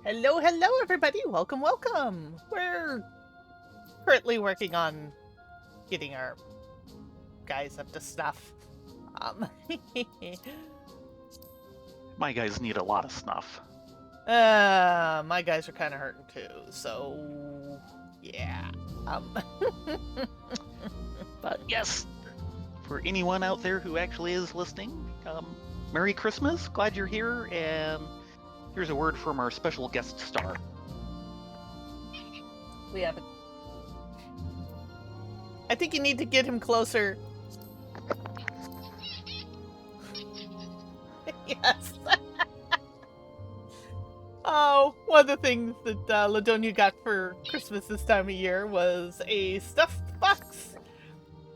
Hello, hello, everybody. Welcome, welcome. We're currently working on getting our guys up to snuff. Um, My guys need a lot of snuff. my guys are kind of hurting too, so yeah. Um, But yes, for anyone out there who actually is listening, Merry Christmas. Glad you're here. And here's a word from our special guest star. we have. I think you need to get him closer. Yes. Oh, one of the things that Ladonia got for Christmas this time of year was a stuffed fox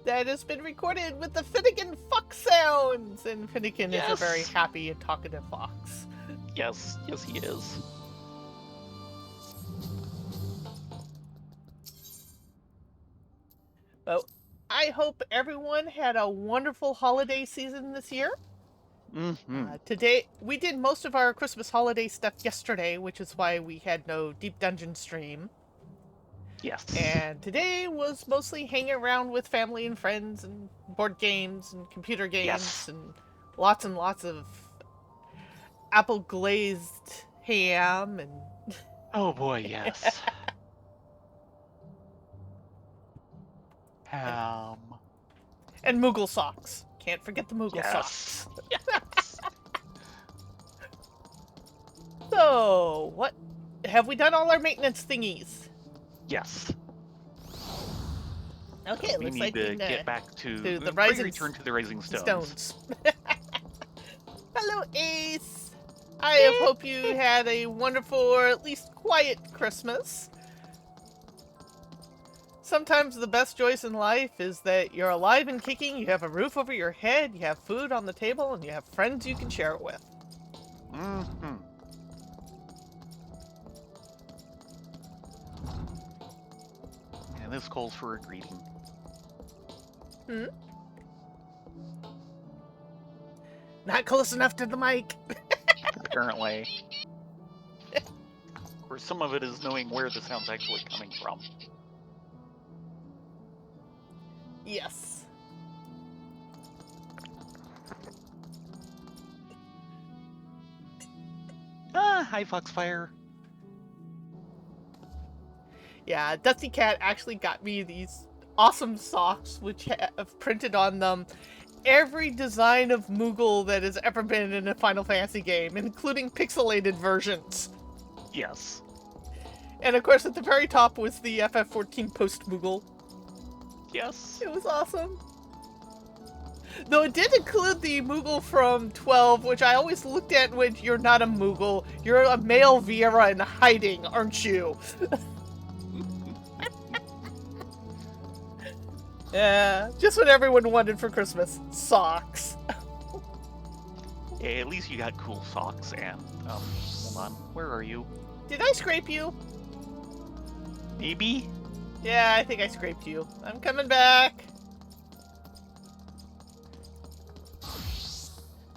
that has been recorded with the Finnegan fox sounds. And Finnegan is a very Yes. happy and talkative fox. Yes, he is. Well, I hope everyone had a wonderful holiday season this year. Today, we did most of our Christmas holiday stuff yesterday, which is why we had no Deep Dungeon stream. Yes. And today was mostly hanging around with family and friends and board games and computer games Yes. and lots of apple glazed ham and Oh boy, yes. Ham. and Moogle socks. Can't forget the Moogle Yes. socks. Yes. So, what have we done all our maintenance thingies? Yes. Okay, So it we looks need like to we get back to the rising return to the Rising Stones. stones. Hello, Ace. I hope you had a wonderful or at least quiet Christmas. Sometimes the best joys in life is that you're alive and kicking, you have a roof over your head, you have food on the table, and you have friends you can share it with. Mm-hmm. And this calls for a greeting. Not close enough to the mic. Apparently. Of course, some of it is knowing where the sound's actually coming from. Yes. Hi, Foxfire. Yeah, Dusty Cat actually got me these awesome socks which have printed on them every design of Moogle that has ever been in a Final Fantasy game, including pixelated versions. Yes. And of course, at the very top was the FF14 post Moogle. Yes. It was awesome. Though it did include the Moogle from 12, which I always looked at and went, you're not a Moogle. You're a male Viera in hiding, aren't you? Yeah, just what everyone wanted for Christmas. Socks. Hey, at least you got cool socks, and, hold on. Where are you? Did I scrape you? Maybe? Yeah, I think I scraped you. I'm coming back.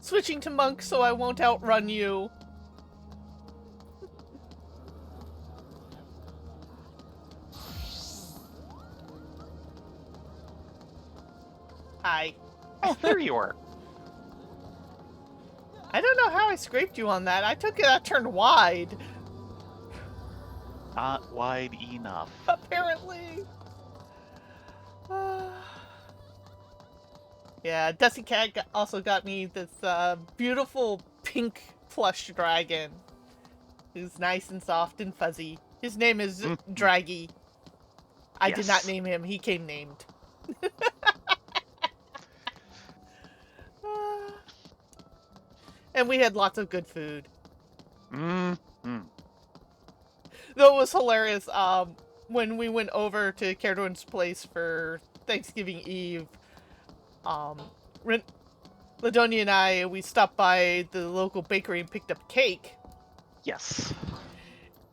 Switching to monk so I won't outrun you. Hi. Oh, there you are. I don't know how I scraped you on that. I took it, I turned wide. Not wide enough. Apparently. Yeah, Dusty Cat also got me this beautiful pink plush dragon. Who's nice and soft and fuzzy. His name is Draggy. I did not Yes. name him, he came named. And we had lots of good food. Mm-hmm. Though it was hilarious, when we went over to Caradorn's place for Thanksgiving Eve, Ladonia and I, we stopped by the local bakery and picked up cake. Yes.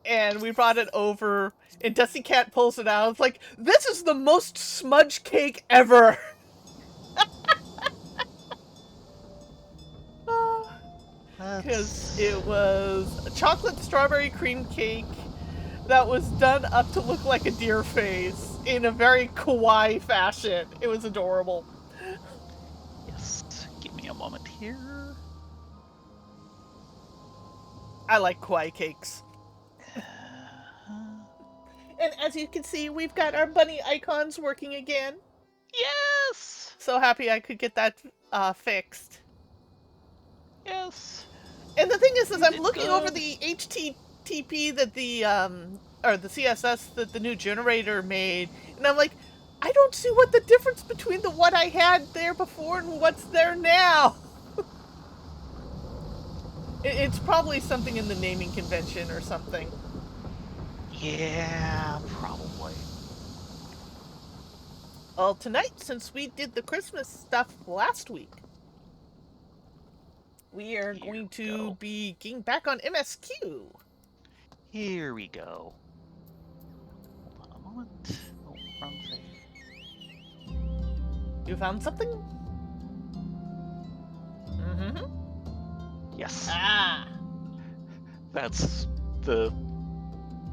And we brought it over, and Dusty Cat pulls it out. It's like, this is the most smudge cake ever! Because it was a chocolate strawberry cream cake that was done up to look like a deer face in a very kawaii fashion. It was adorable. Yes. Give me a moment here. I like kawaii cakes. And as you can see, we've got our bunny icons working again. Yes! So happy I could get that fixed. Yes. And the thing is I'm did looking good. over the HTTP that the or the CSS that the new generator made, and I'm like, I don't see what the difference between the what I had there before and what's there now. It's probably something in the naming convention or something. Yeah, probably. Well, tonight, since we did the Christmas stuff last week, we are Here going we to go. be getting back on MSQ. Here we go. Hold on a moment. Oh, wrong thing. You found something? Mm-hmm. Yes. Ah. That's the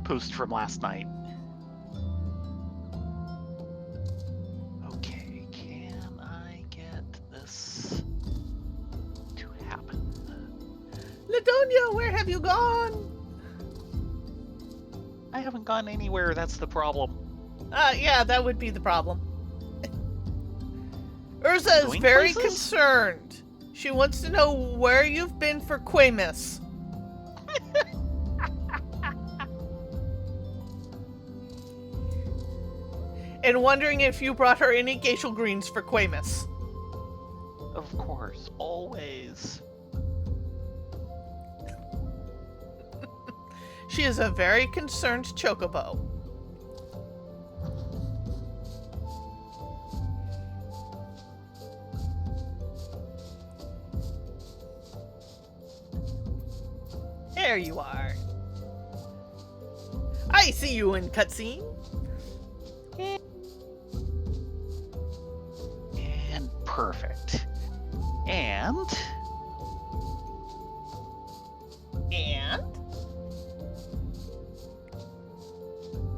post from last night. Okay, can I get this to happen? Ladonia, where have you gone? I haven't gone anywhere, that's the problem. Yeah, that would be the problem. Urza is Going very places? concerned. She wants to know where you've been for Quamus. And wondering if you brought her any geishal greens for Quamus. Of course, always. She is a very concerned chocobo. There you are. I see you in cutscene. And perfect. And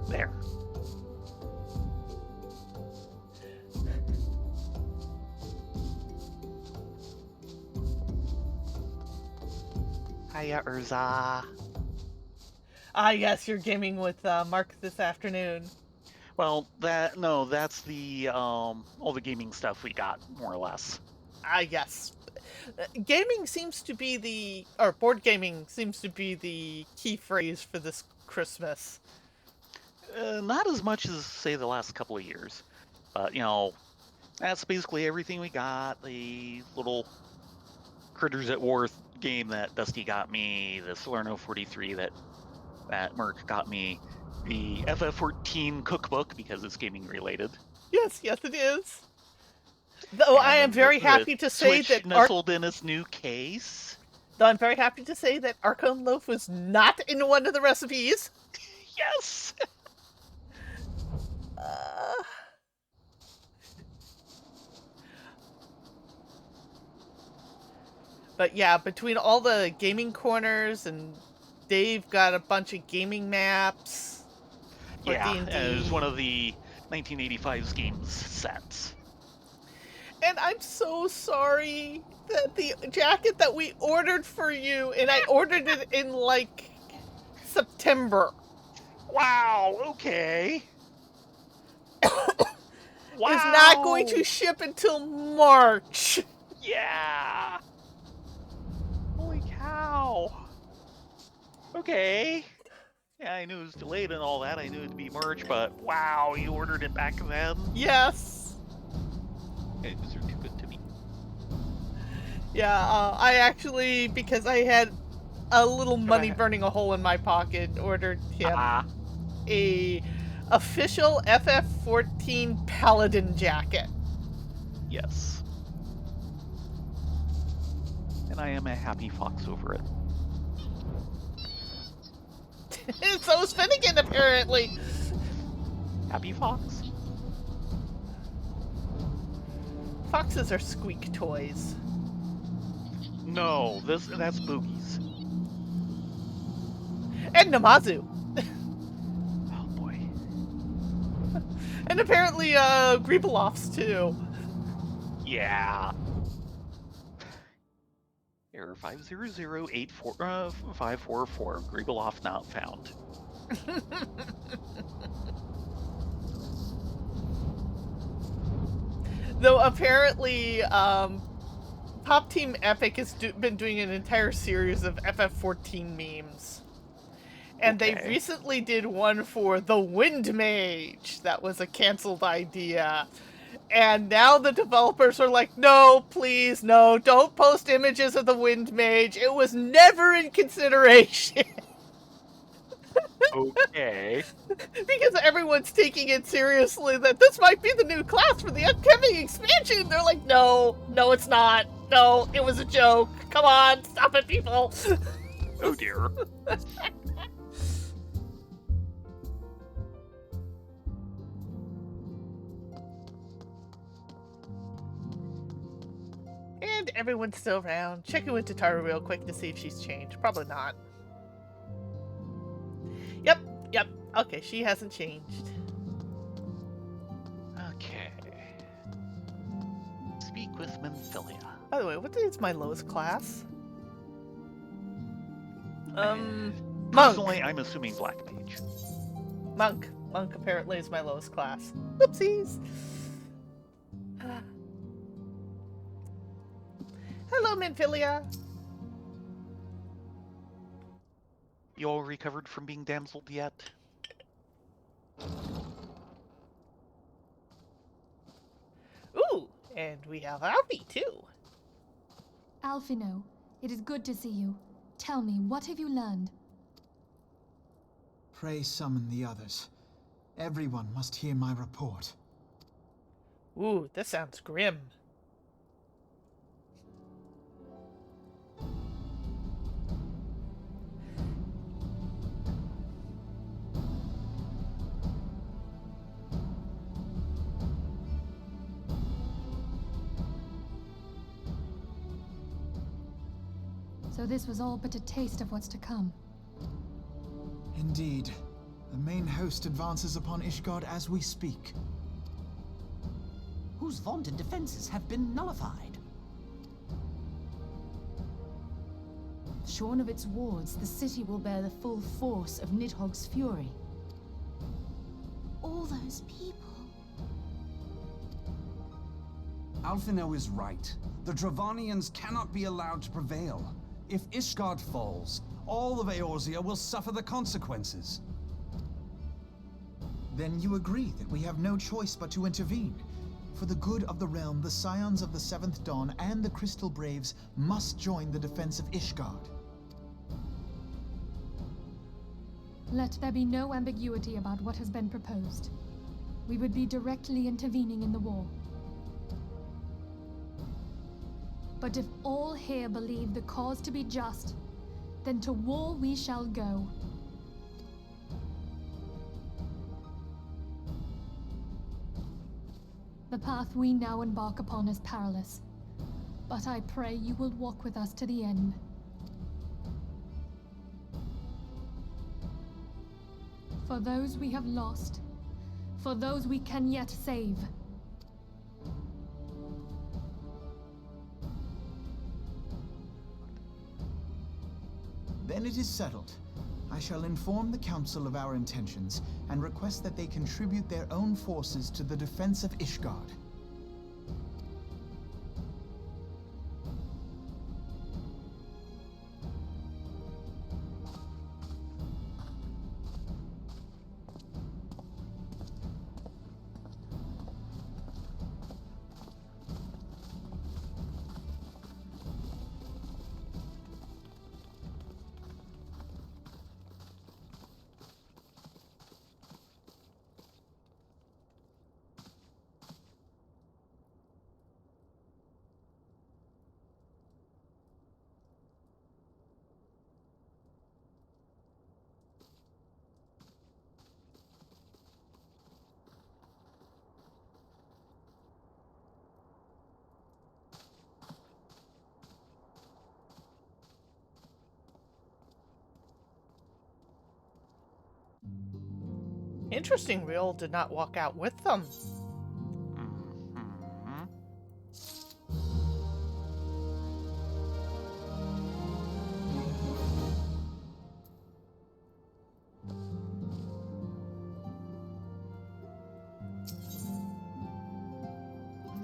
there. Hiya, Urza. Ah, yes, you're gaming with Mark this afternoon. Well, that's the all the gaming stuff we got, more or less. Ah, yes. Gaming seems to be or board gaming seems to be the key phrase for this Christmas. Not as much as, say, the last couple of years. But, that's basically everything we got. The little Critters at War game that Dusty got me, the Salerno 43 that Merc got me, the FF14 cookbook, because it's gaming related. Yes, it is. Though I am very happy to say Switch that nestled in its new case. Though I'm very happy to say that Arcone Loaf was not in one of the recipes. Yes! But yeah, between all the gaming corners and Dave got a bunch of gaming maps. For Yeah, D&D. and it was one of the 1985's games sets. And I'm so sorry that the jacket that we ordered for you, and I ordered it in like September. Wow, okay. Wow. Is not going to ship until March. Yeah. Holy cow. Okay. Yeah, I knew it was delayed and all that. I knew it'd be March, but wow, you ordered it back then? Yes. You guys are too good to me. Yeah, I actually, because I had a little money burning a hole in my pocket, ordered him a official FF14 Paladin jacket. Yes. And I am a happy fox over it. So is Finnegan, apparently. Happy fox. Foxes are squeak toys. No, that's Boogie's. And Namazu. Oh boy. And apparently, Greebalof's too. Yeah. Error 50084 Griegoloff not found. Though apparently, Top Team Epic has been doing an entire series of FF14 memes. And they Okay. recently did one for the Wind Mage. That was a canceled idea. And now the developers are like, no, please, no, don't post images of the Wind Mage. It was never in consideration. Okay. Because everyone's taking it seriously that this might be the new class for the upcoming expansion. They're like, no, no, it's not. No, it was a joke. Come on, stop it, people. Oh dear. And everyone's still around. Checking with Tataru real quick to see if she's changed. Probably not. Yep. Okay, she hasn't changed. Okay. Speak with Minfilia. By the way, what is my lowest class? Monk. Personally, I'm assuming Black Mage. Monk. Monk apparently is my lowest class. Whoopsies. Hello, Minfilia. You all recovered from being damseled yet? Ooh, and we have Alfie too. Alphino, it is good to see you. Tell me, what have you learned? Pray summon the others. Everyone must hear my report. Ooh, this sounds grim. So this was all but a taste of what's to come. Indeed. The main host advances upon Ishgard as we speak. Whose vaunted defenses have been nullified. Shorn of its wards, the city will bear the full force of Nidhogg's fury. All those people. Alphino is right. The Dravanians cannot be allowed to prevail. If Ishgard falls, all of Eozea will suffer the consequences. Then you agree that we have no choice but to intervene. For the good of the realm, the Scions of the Seventh Dawn and the Crystal Braves must join the defense of Ishgard. Let there be no ambiguity about what has been proposed. We would be directly intervening in the war. But if all here believe the cause to be just, then to war we shall go. The path we now embark upon is perilous, but I pray you will walk with us to the end. For those we have lost, for those we can yet save. Then it is settled. I shall inform the Council of our intentions and request that they contribute their own forces to the defense of Ishgard. Interesting we all did not walk out with them. Mhm.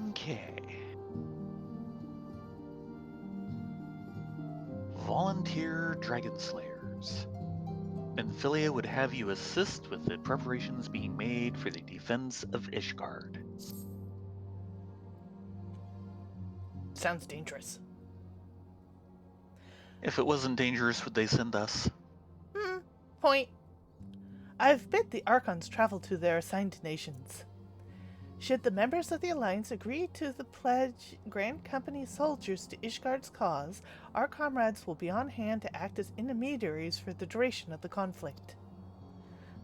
Okay. Volunteer Dragon Slayers. Amphilia would have you assist with the preparations being made for the defense of Ishgard. Sounds dangerous. If it wasn't dangerous, would they send us? Point. I've bid the Archons travel to their assigned nations. Should the members of the Alliance agree to the pledge Grand Company soldiers to Ishgard's cause, our comrades will be on hand to act as intermediaries for the duration of the conflict.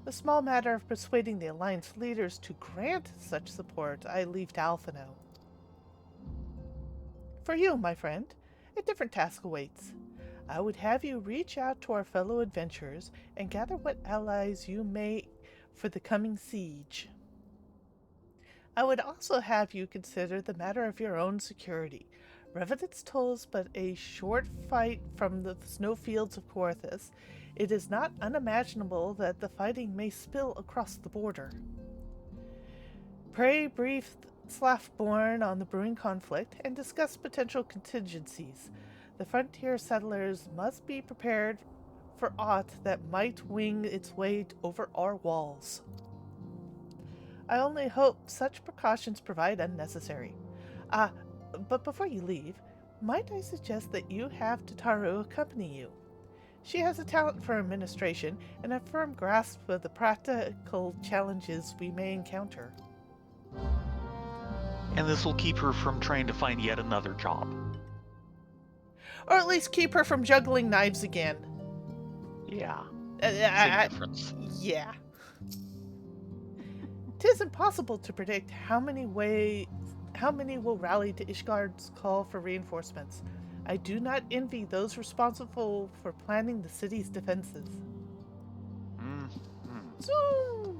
The small matter of persuading the Alliance leaders to grant such support I leave to Alphino. For you, my friend, a different task awaits. I would have you reach out to our fellow adventurers and gather what allies you may for the coming siege. I would also have you consider the matter of your own security. Revenant's Toll is but a short fight from the snowfields of Coerthas. It is not unimaginable that the fighting may spill across the border. Pray brief Slaffborn on the brewing conflict and discuss potential contingencies. The frontier settlers must be prepared for aught that might wing its way over our walls. I only hope such precautions provide unnecessary. But before you leave, might I suggest that you have Tataru accompany you? She has a talent for administration and a firm grasp of the practical challenges we may encounter. And this will keep her from trying to find yet another job. Or at least keep her from juggling knives again. Yeah. Same Difference. Yeah. 'Tis impossible to predict how many will rally to Ishgard's call for reinforcements. I do not envy those responsible for planning the city's defenses. So...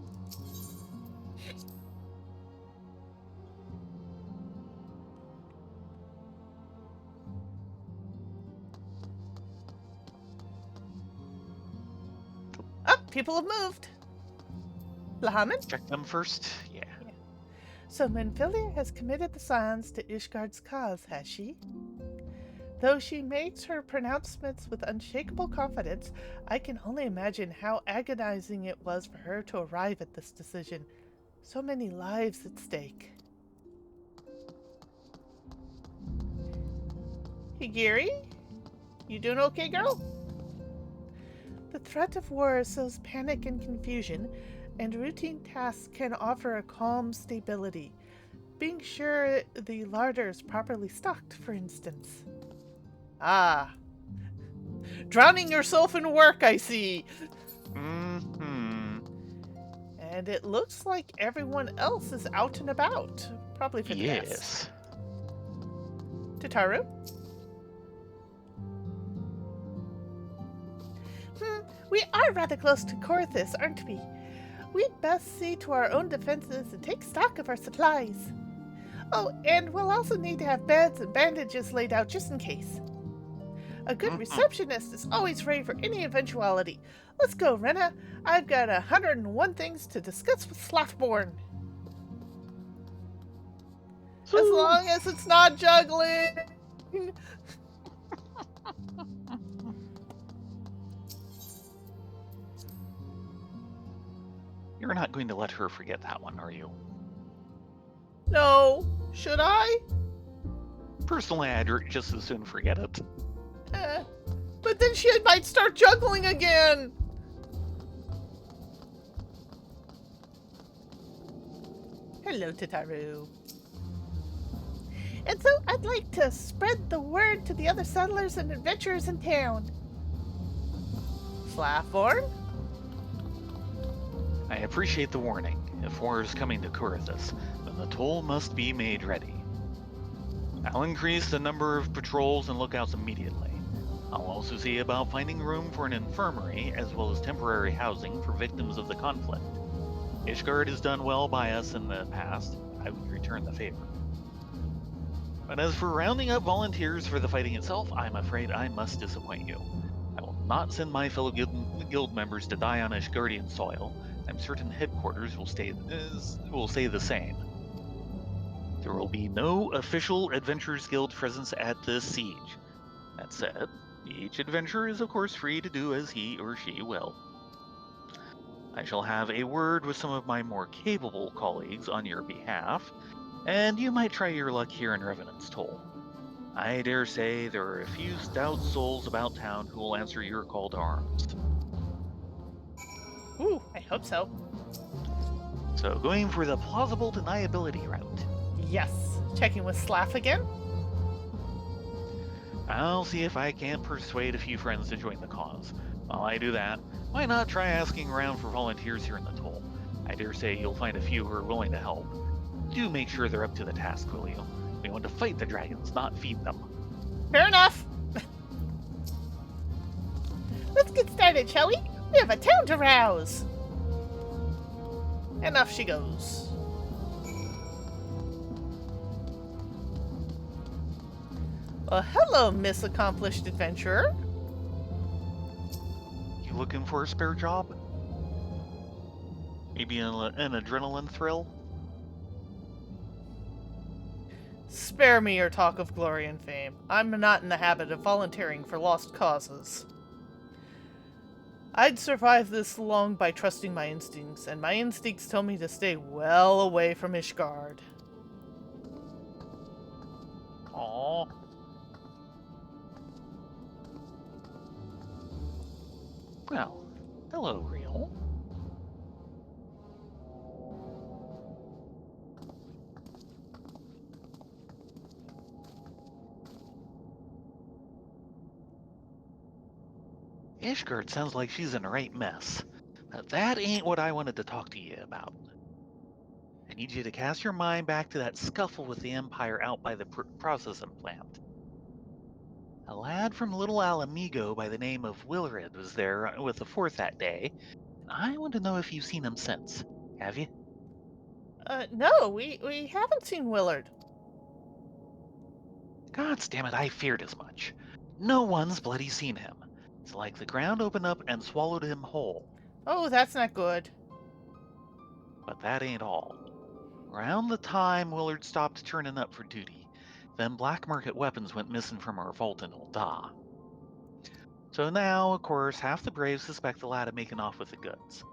people have moved. Lahaman? Check them first? Yeah. So Menfilia has committed the Scions to Ishgard's cause, has she? Though she makes her pronouncements with unshakable confidence, I can only imagine how agonizing it was for her to arrive at this decision. So many lives at stake. Higiri? You doing okay, girl? The threat of war sows panic and confusion, and routine tasks can offer a calm stability. Being sure the larder is properly stocked, for instance. Ah. Drowning yourself in work, I see. And it looks like everyone else is out and about. Probably for the best. Tataru? We are rather close to Coerthas, aren't we? We'd best see to our own defenses and take stock of our supplies. Oh, and we'll also need to have beds and bandages laid out just in case. A good receptionist is always ready for any eventuality. Let's go, Rena. I've got 101 things to discuss with Slaffborn. As long as it's not juggling. You're not going to let her forget that one, are you? No. Should I? Personally, I'd just as soon forget it. But then she might start juggling again. Hello, Tataru. And so I'd like to spread the word to the other settlers and adventurers in town. Slaffborn? I appreciate the warning. If war is coming to Coerthas, then the toll must be made ready. I'll increase the number of patrols and lookouts immediately. I'll also see about finding room for an infirmary, as well as temporary housing for victims of the conflict. Ishgard has done well by us in the past. I would return the favor. But as for rounding up volunteers for the fighting itself, I'm afraid I must disappoint you. I will not send my fellow guild members to die on Ishgardian soil. I'm certain headquarters will stay the same. There will be no official Adventurers Guild presence at this siege. That said, each adventurer is of course free to do as he or she will. I shall have a word with some of my more capable colleagues on your behalf, and you might try your luck here in Revenant's Toll. I dare say there are a few stout souls about town who will answer your call to arms. Ooh, I hope so. So going for the plausible deniability route. Yes. Checking with Slaff again? I'll see if I can't persuade a few friends to join the cause. While I do that, why not try asking around for volunteers here in the Toll? I dare say you'll find a few who are willing to help. Do make sure they're up to the task, will you? We want to fight the dragons, not feed them. Fair enough. Let's get started, shall we? We have a town to rouse. And off she goes. Well, hello, Miss Accomplished Adventurer. You looking for a spare job? Maybe an adrenaline thrill? Spare me your talk of glory and fame. I'm not in the habit of volunteering for lost causes. I'd survive this long by trusting my instincts, and my instincts tell me to stay well away from Ishgard. Aww. Well, hello, Real. Ishgard sounds like she's in a right mess. But that ain't what I wanted to talk to you about. I need you to cast your mind back to that scuffle with the Empire out by the processing plant. A lad from Little Alamigo by the name of Willred was there with the Fourth that day, and I want to know if you've seen him since. Have you? No, we haven't seen Willard. Gods damn it, I feared as much. No one's bloody seen him. It's like the ground opened up and swallowed him whole. Oh, that's not good. But that ain't all. Around the time Willard stopped turning up for duty, then black market weapons went missing from our vault in Ul'dah. So now, of course, half the Braves suspect the lad of making off with the goods.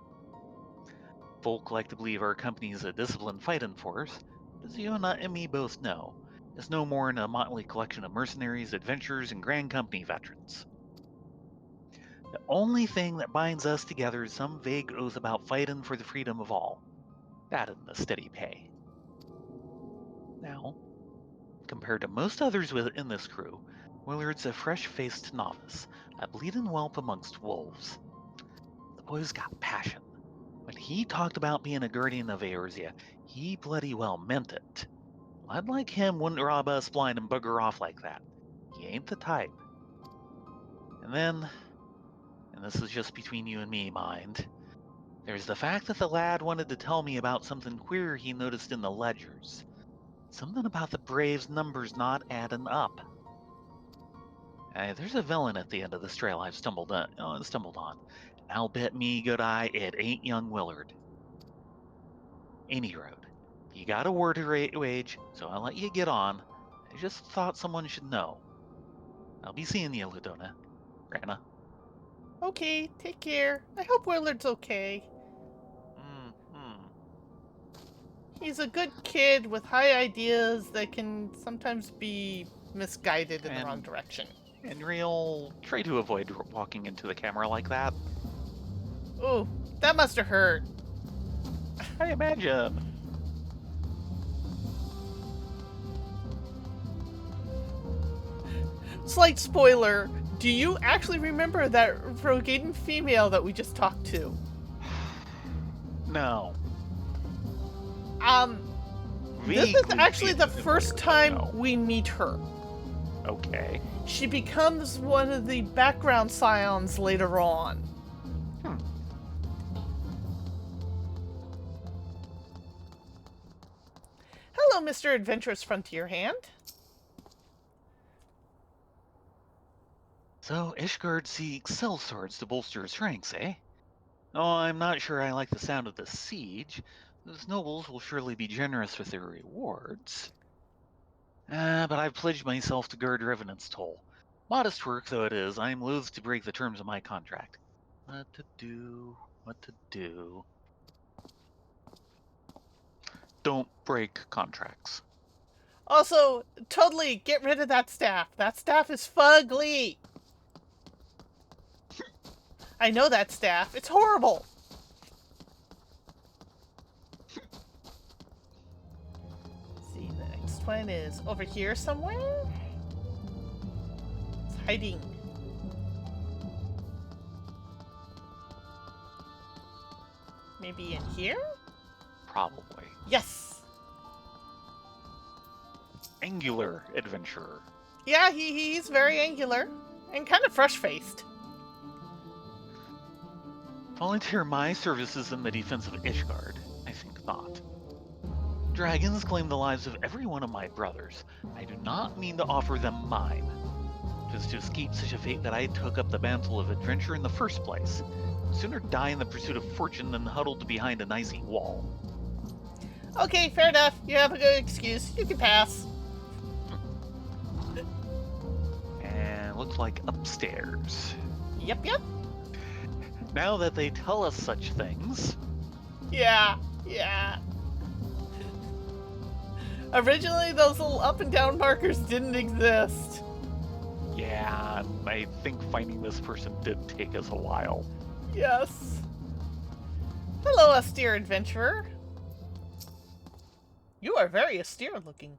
Folk like to believe our company is a disciplined fighting force, but as you and me both know, it's no more than a motley collection of mercenaries, adventurers, and Grand Company veterans. The only thing that binds us together is some vague oath about fighting for the freedom of all. That and the steady pay. Now, compared to most others in this crew, Willard's a fresh-faced novice, a bleeding whelp amongst wolves. The boy's got passion. When he talked about being a guardian of Eozea, he bloody well meant it. A lad like him wouldn't rob us blind and bugger off like that. He ain't the type. And then, and this is just between you and me, mind, there's the fact that the lad wanted to tell me about something queer he noticed in the ledgers. Something about the Braves' numbers not adding up. There's a villain at the end of this trail I've stumbled on. And I'll bet me good eye it ain't young Willard. Any road. You got a war to wage, so I'll let you get on. I just thought someone should know. I'll be seeing you, Ludona. Rana. Okay, take care. I hope Willard's okay. He's a good kid with high ideas that can sometimes be misguided in the wrong direction. And Real, try to avoid walking into the camera like that. Ooh, that must have hurt. I imagine. Slight spoiler, do you actually remember that Rogaden female that we just talked to? No. This is actually the first time we meet her. Okay. She becomes one of the background scions later on. Hello, Mr. Adventurous Frontier Hand. So Ishgard seeks cell swords to bolster his ranks, eh? Oh, I'm not sure I like the sound of the siege. Those nobles will surely be generous with their rewards. But I've pledged myself to guard Revenant's toll. Modest work though it is, I am loath to break the terms of my contract. What to do? What to do? Don't break contracts. Also, totally get rid of that staff. That staff is fugly. I know that staff. It's horrible. Let's see, the next one is over here somewhere. It's hiding. Maybe in here? Probably. Yes. Angular adventurer. Yeah, he's very angular and kind of fresh-faced. Volunteer my services in the defense of Ishgard? I think not. Dragons claim the lives of every one of my brothers. I do not mean to offer them mine. Just to escape such a fate that I took up the mantle of adventure in the first place. Sooner die in the pursuit of fortune than huddled behind an icy wall. Okay, fair enough. You have a good excuse. You can pass. And looks like upstairs. Yep. Now that they tell us such things... Yeah. Originally, those little up and down markers didn't exist. Yeah, I think finding this person did take us a while. Yes. Hello, austere adventurer. You are very austere looking.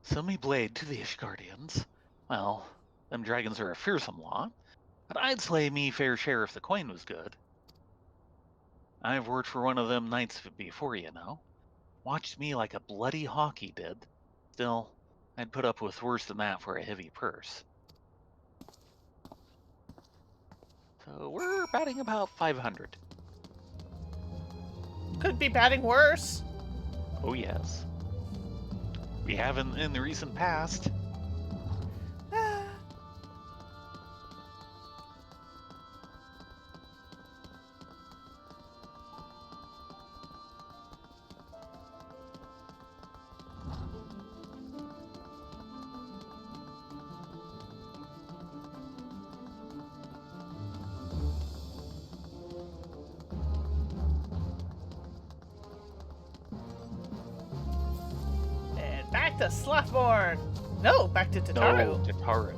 Sell me blade to the Ishgardians. Well, them dragons are a fearsome lot, but I'd slay me fair share if the coin was good. I've worked for one of them knights before, you know. Watched me like a bloody hawk he did. Still, I'd put up with worse than that for a heavy purse. So we're batting about 500. Could be batting worse. Oh yes. We have in the recent past. Back to Slothborn. No, back to Tataru. No, Tataru.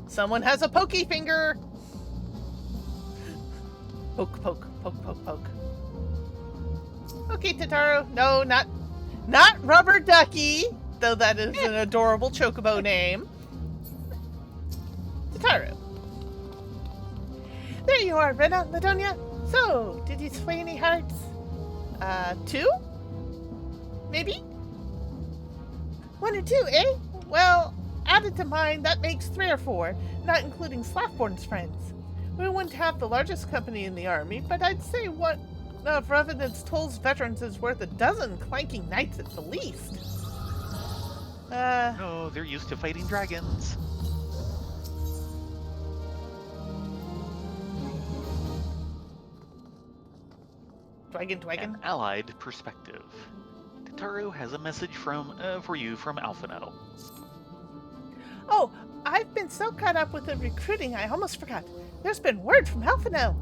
Someone has a pokey finger. Poke. Okay, Tataru. No, not Rubber Ducky, though that is an adorable chocobo name. Tataru. There you are, Rena, Ladonia. So, did you sway any hearts? 2? Maybe? 1 or 2, eh? Well, added to mine, that makes 3 or 4, not including Slothborn's friends. We wouldn't have the largest company in the army, but I'd say one of Revenant's Toll's veterans is worth a dozen clanking knights at the least. No, they're used to fighting dragons. Dwagon. An allied perspective. Tataru has a message for you from Alphino. Oh, I've been so caught up with the recruiting I almost forgot. There's been word from Alphino.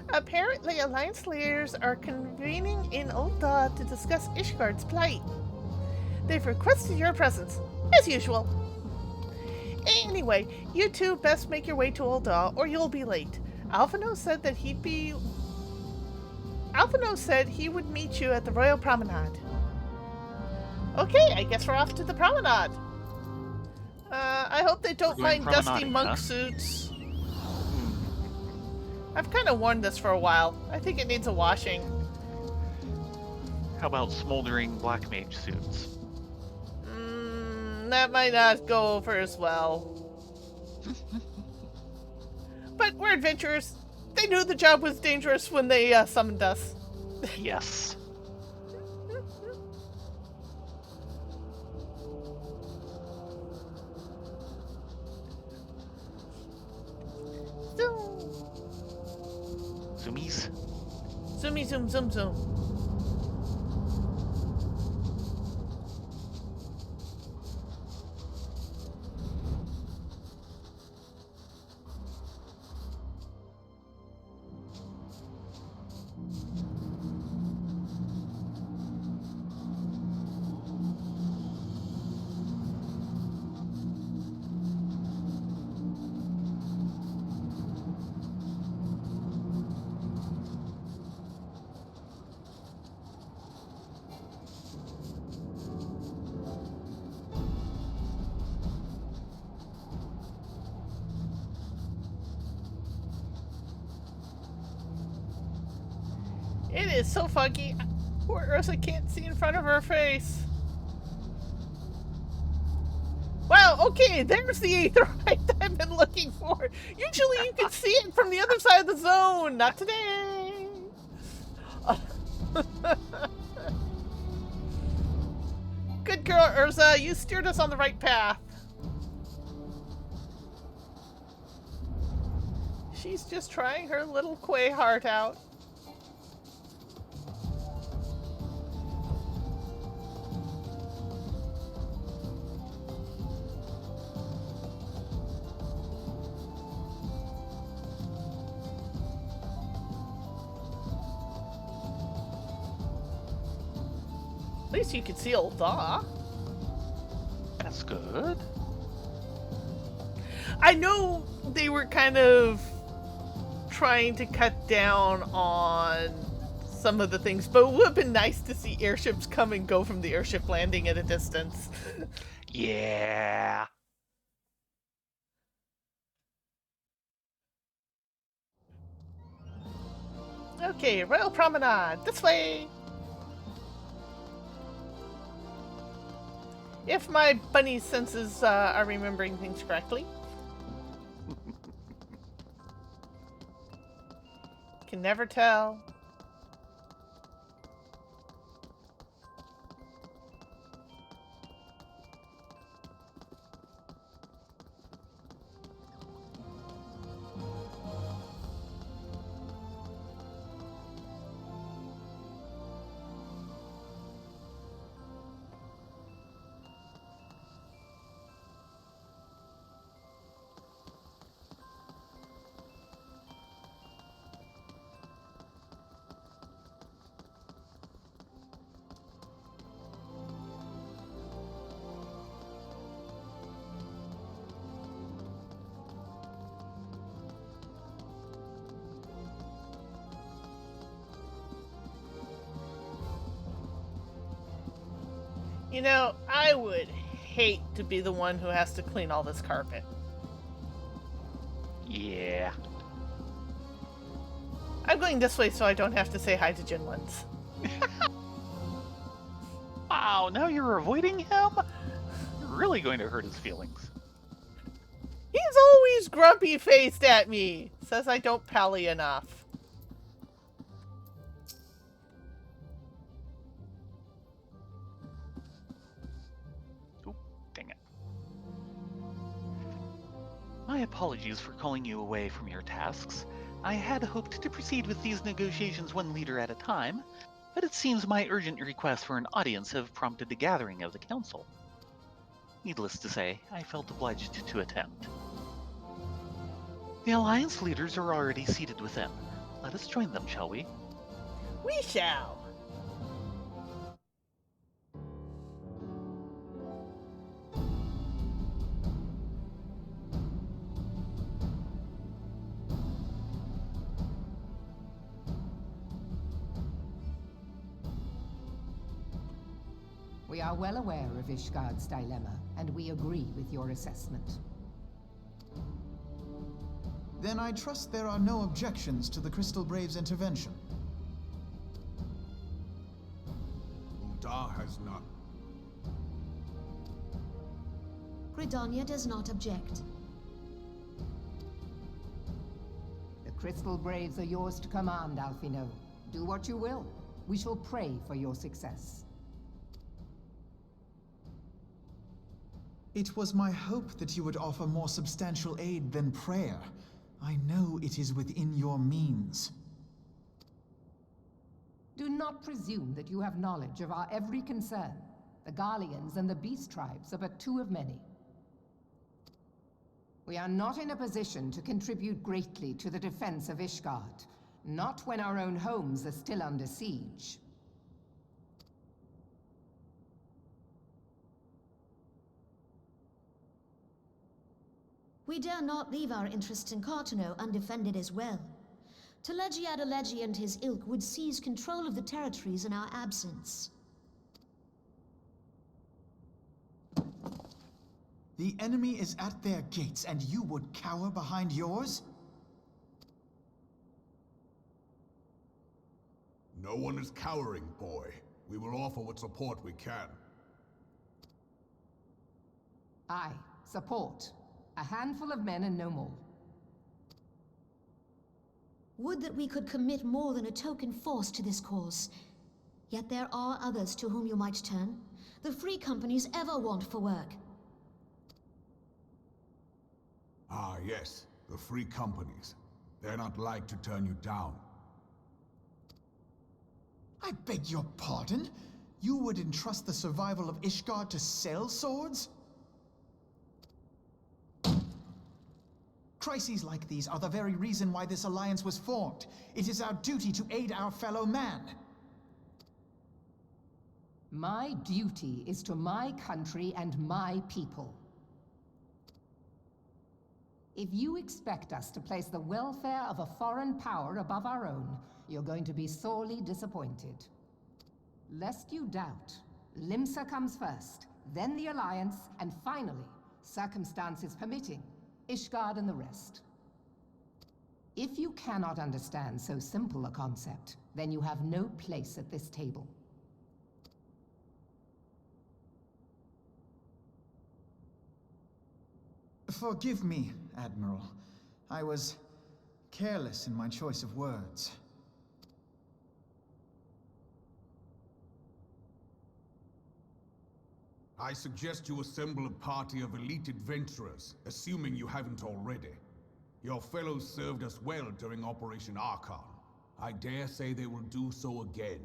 Apparently, Alliance leaders are convening in Ul'dah to discuss Ishgard's plight. They've requested your presence, as usual. Anyway, you two best make your way to Ul'dah, or you'll be late. Alphino said he would meet you at the Royal Promenade. Okay, I guess we're off to the promenade. I hope they don't mind dusty monk suits. I've kind of worn this for a while. I think it needs a washing. How about smoldering black mage suits? That might not go over as well. But we're adventurers. They knew the job was dangerous when they summoned us. Yes. Zoomies. Zoomy zoom zoom zoom. It is so foggy. Poor Ursa can't see in front of her face. Wow, okay, there's the aetherite I've been looking for. Usually you can see it from the other side of the zone. Not today. Good girl, Ursa. You steered us on the right path. She's just trying her little Quay heart out. At least you can see Ulda. That's good. I know they were kind of trying to cut down on some of the things, but it would have been nice to see airships come and go from the airship landing at a distance. Yeah. Okay, Royal Promenade, this way! If my bunny senses are remembering things correctly. Can never tell. You know, I would hate to be the one who has to clean all this carpet. Yeah. I'm going this way so I don't have to say hi to Jinlins. Wow, now you're avoiding him? You're really going to hurt his feelings. He's always grumpy-faced at me. Says I don't pally enough. Oop, dang it. My apologies for calling you away from your tasks. I had hoped to proceed with these negotiations one leader at a time, but it seems my urgent requests for an audience have prompted the gathering of the council. Needless to say, I felt obliged to attend. The Alliance leaders are already seated within. Let us join them, shall we? We shall. We are well aware of Ishgard's dilemma, and we agree with your assessment. Then I trust there are no objections to the Crystal Braves' intervention. star has none. Gridania does not object. The Crystal Braves are yours to command, Alphino. Do what you will. We shall pray for your success. It was my hope that you would offer more substantial aid than prayer. I know it is within your means. Do not presume that you have knowledge of our every concern. The Garleans and the Beast Tribes are but two of many. We are not in a position to contribute greatly to the defense of Ishgard. Not when our own homes are still under siege. We dare not leave our interests in Cartano undefended as well. Telegi Adalegi and his ilk would seize control of the territories in our absence. The enemy is at their gates, and you would cower behind yours? No one is cowering, boy. We will offer what support we can. Aye, support. A handful of men and no more. Would that we could commit more than a token force to this cause. Yet there are others to whom you might turn. The free companies ever want for work. Ah, yes. The free companies. They're not like to turn you down. I beg your pardon? You would entrust the survival of Ishgard to sell swords? Crises like these are the very reason why this alliance was formed. It is our duty to aid our fellow man. My duty is to my country and my people. If you expect us to place the welfare of a foreign power above our own, you're going to be sorely disappointed. Lest you doubt, Limsa comes first, then the Alliance, and finally, circumstances permitting, Ishgard and the rest. If you cannot understand so simple a concept, then you have no place at this table. Forgive me, Admiral. I was careless in my choice of words. I suggest you assemble a party of elite adventurers, assuming you haven't already. Your fellows served us well during Operation Archon. I dare say they will do so again.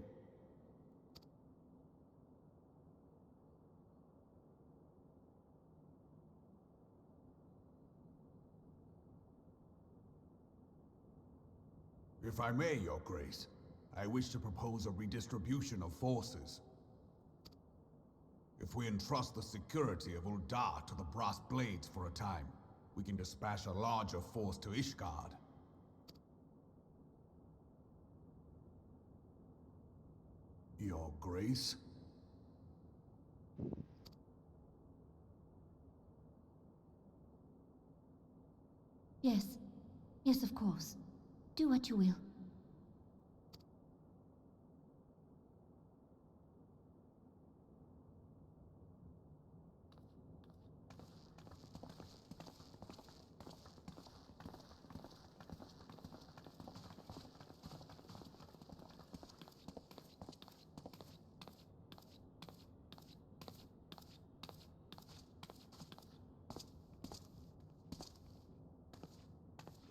If I may, Your Grace, I wish to propose a redistribution of forces. If we entrust the security of Uldar to the Brass Blades for a time, we can dispatch a larger force to Ishgard. Your Grace? Yes. Yes, of course. Do what you will.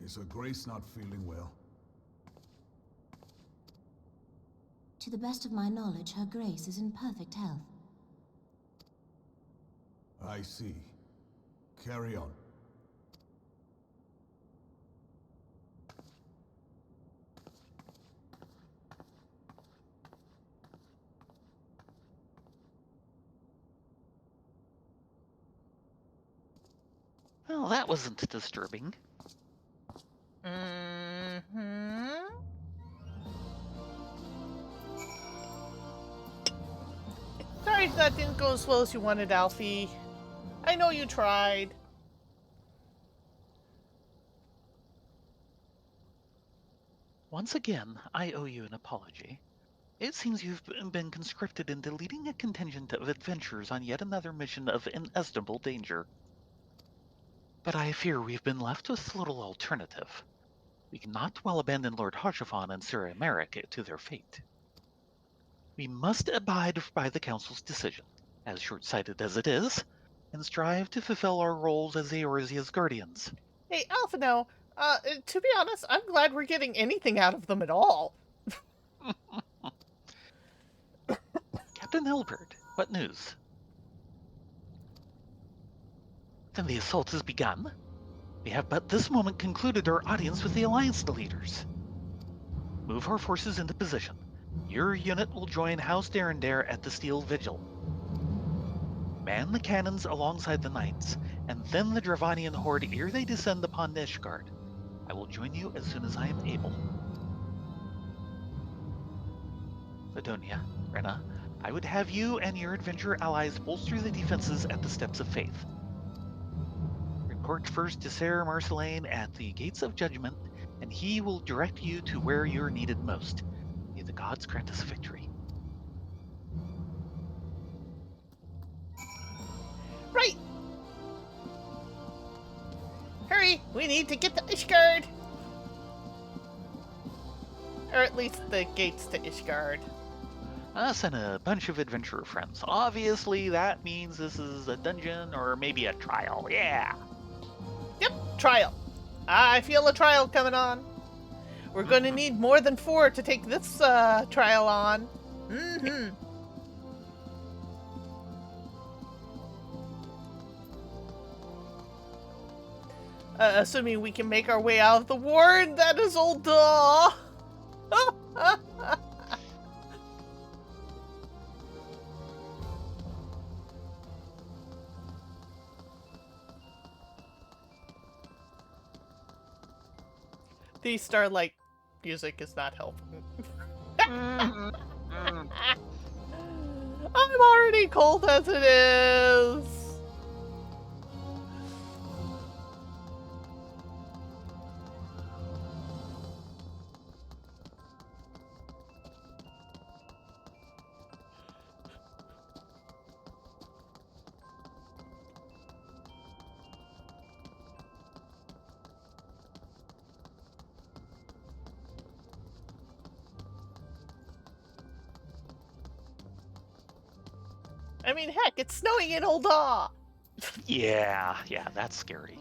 Is Her Grace not feeling well? To the best of my knowledge, Her Grace is in perfect health. I see. Carry on. Well, that wasn't disturbing. Sorry that didn't go as well as you wanted, Alfie. I know you tried. Once again, I owe you an apology. It seems you've been conscripted into leading a contingent of adventurers on yet another mission of inestimable danger. But I fear we've been left with little alternative. We cannot well abandon Lord Harshavon and Sir Emeric to their fate. We must abide by the Council's decision, as short-sighted as it is, and strive to fulfill our roles as Eorzea's guardians. Hey, Alphino, to be honest, I'm glad we're getting anything out of them at all. Captain Hilbert, what news? Then the assault has begun. We have but this moment concluded our audience with the Alliance leaders. Move our forces into position. Your unit will join House Darendare at the Steel Vigil. Man the cannons alongside the knights, and then the Dravanian horde ere they descend upon Nishgard. I will join you as soon as I am able. Ladonia, Rena, I would have you and your adventurer allies bolster the defenses at the Steps of Faith. Report first to Ser Marceline at the Gates of Judgment, and he will direct you to where you're needed most. May the gods grant us victory. Right! Hurry! We need to get to Ishgard! Or at least the gates to Ishgard. Us and a bunch of adventurer friends. Obviously, that means this is a dungeon or maybe a trial. Yeah! Yep, trial. I feel a trial coming on. We're going to need more than 4 to take this trial on. Mm-hmm. Assuming we can make our way out of the ward, that is all duh. The Starlight music is not helping. I'm already cold as it is. I mean, heck, it's snowing in Ul'dah! Yeah, that's scary.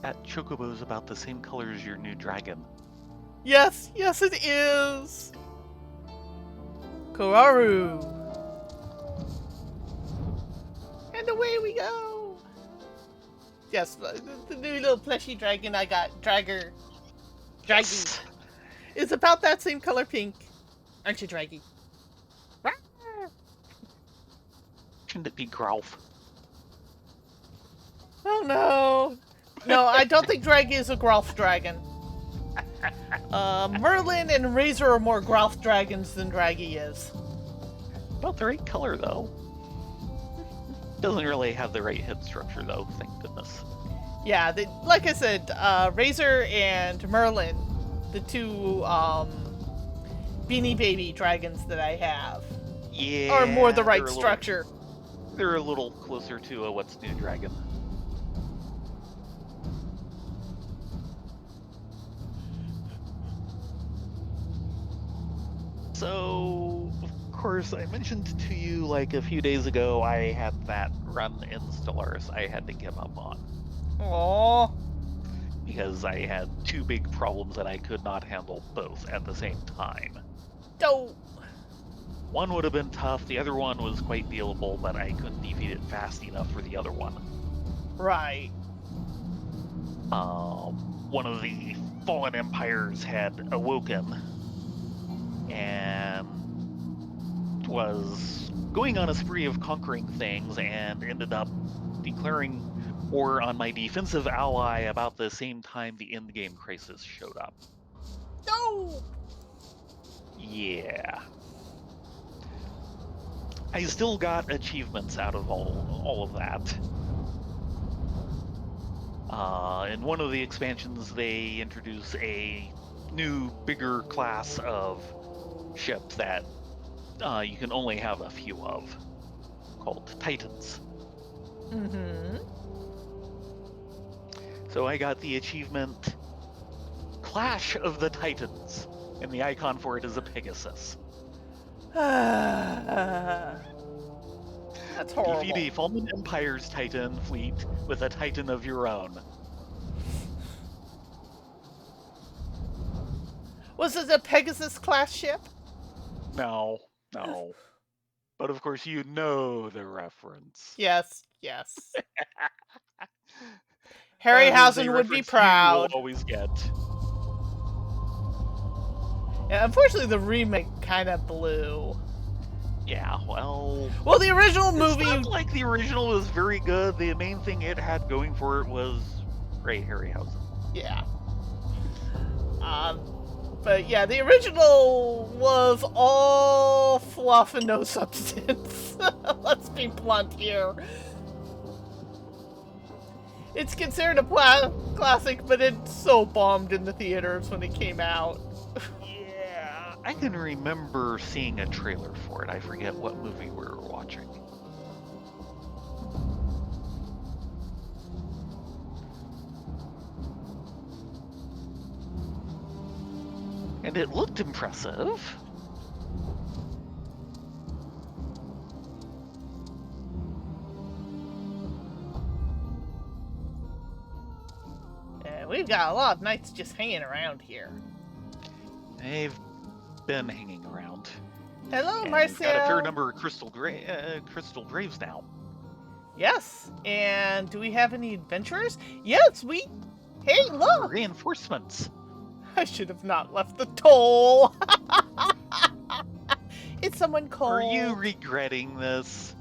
That chocobo's about the same color as your new dragon. Yes, yes it is! Koraru! And away we go! Yes, the new little plushy dragon I got, Draggy, is about that same color pink. Aren't you, Draggy? Shouldn't it be Growlf? Oh no! No, I don't think Draggy is a Growlf dragon. Merlin and Razor are more Growlf dragons than Draggy is. About the right color, though. Doesn't really have the right head structure, though, thank goodness. Yeah, like I said, Razor and Merlin, the two Beanie Baby dragons that I have, are more the right structure. They're a little closer to a What's New Dragon. So, of course, I mentioned to you like a few days ago I had that run in Stellaris I had to give up on. Aww. Because I had 2 big problems that I could not handle both at the same time. Dope. One would have been tough, the other one was quite dealable, but I couldn't defeat it fast enough for the other one. Right. One of the fallen empires had awoken and was going on a spree of conquering things and ended up declaring war on my defensive ally about the same time the endgame crisis showed up. No! Yeah. I still got achievements out of all of that. In one of the expansions, they introduce a new, bigger class of ship that you can only have a few of, called Titans. Mm-hmm. So I got the achievement Clash of the Titans, and the icon for it is a Pegasus. That's horrible. Defeat a fallen Empire's Titan fleet with a Titan of your own. Was it a Pegasus class ship? No. But of course you know the reference. Yes. That is a Harryhausen would be reference proud. You will always get. Yeah, unfortunately, the remake kind of blew. Yeah, well, the original movie. It's not like the original was very good. The main thing it had going for it was great Harryhausen. Yeah. But yeah, the original was all fluff and no substance. Let's be blunt here. It's considered a classic, but it so bombed in the theaters when it came out. Yeah, I can remember seeing a trailer for it. I forget what movie we were watching. And it looked impressive. We've got a lot of knights just hanging around here. They've been hanging around. Hello, and Marcel. We've got a fair number of crystal graves now. Yes, and do we have any adventurers? Yes, we... Hey, look! Reinforcements. I should have not left the toll. Is someone cold? Are you regretting this?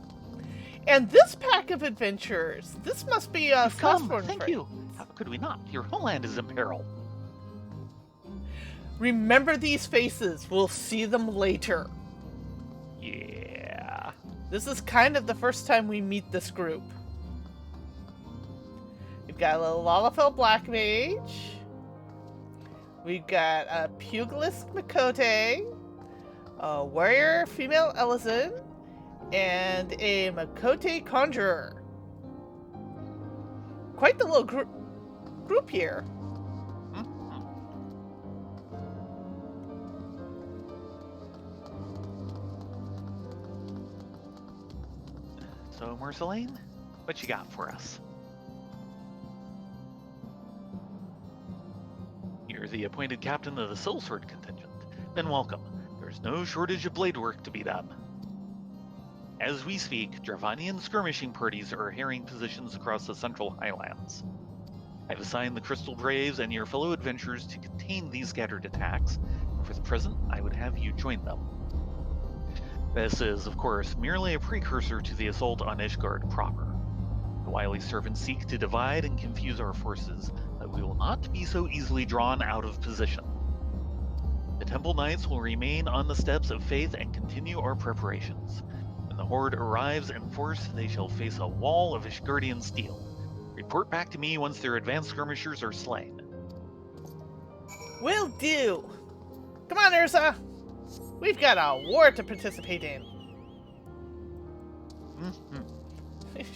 And this pack of adventurers. This must be a come. Thank you. How could we not? Your homeland is in peril. Remember these faces. We'll see them later. Yeah. This is kind of the first time we meet this group. We've got a little Lalafell Black Mage. We've got a Pugilist Makote, a Warrior Female Ellison, and a Makote Conjurer. Quite the little group here. So, Marceline, what you got for us? You're the appointed captain of the Soulsword contingent. Then welcome. There's no shortage of blade work to be done. As we speak, Dravanian skirmishing parties are harrying positions across the Central Highlands. I've assigned the Crystal Braves and your fellow adventurers to contain these scattered attacks, and for the present, I would have you join them. This is, of course, merely a precursor to the assault on Ishgard proper. The wily servants seek to divide and confuse our forces, but we will not be so easily drawn out of position. The Temple Knights will remain on the steps of faith and continue our preparations. When the Horde arrives in force, they shall face a wall of Ishgardian steel. Report back to me once their advanced skirmishers are slain. Will do! Come on, Ursa! We've got a war to participate in.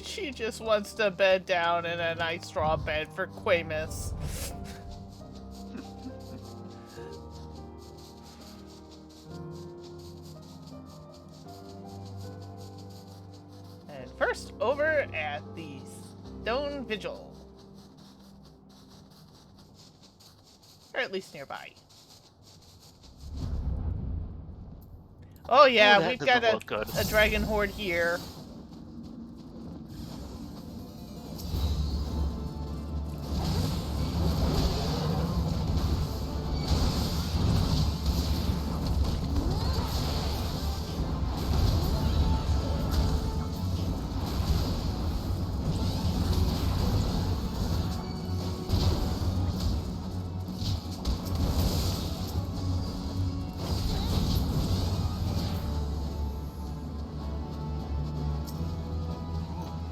She just wants to bed down in a nice straw bed for Quamus. And first, over at the Stone Vigil. Or at least nearby. Oh yeah, we've got a dragon horde here.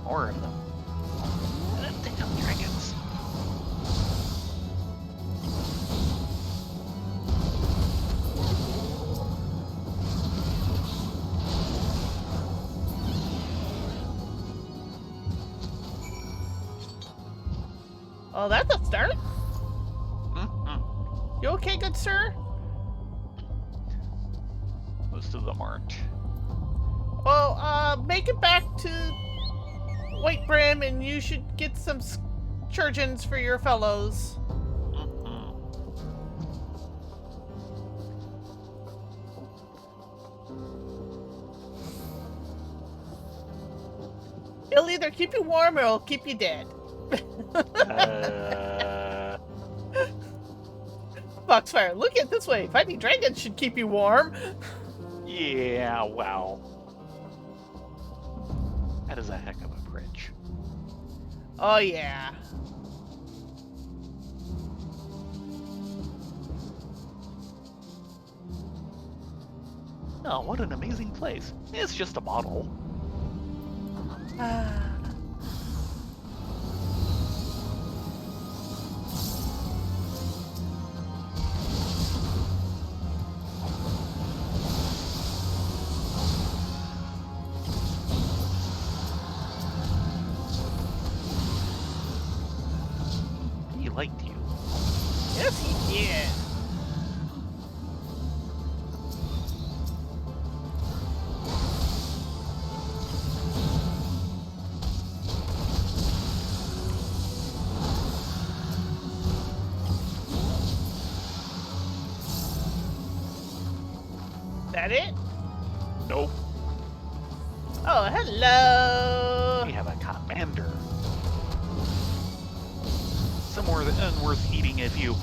More of them. Damn dragons. Oh, that's a start. Mm-hmm. You okay, good sir? Most of them aren't. Well, make it back to White Brim, and you should get some scourgeons for your fellows. Mm-hmm. It'll either keep you warm or it'll keep you dead. Foxfire, look at it this way. Fighting dragons should keep you warm. Yeah, wow. That is a heck of a bridge. Oh, yeah. Oh, what an amazing place. It's just a bottle. He liked you. Yes, he did. That it? Nope. Oh, hello. We have a commander. Some more than worth eating if you.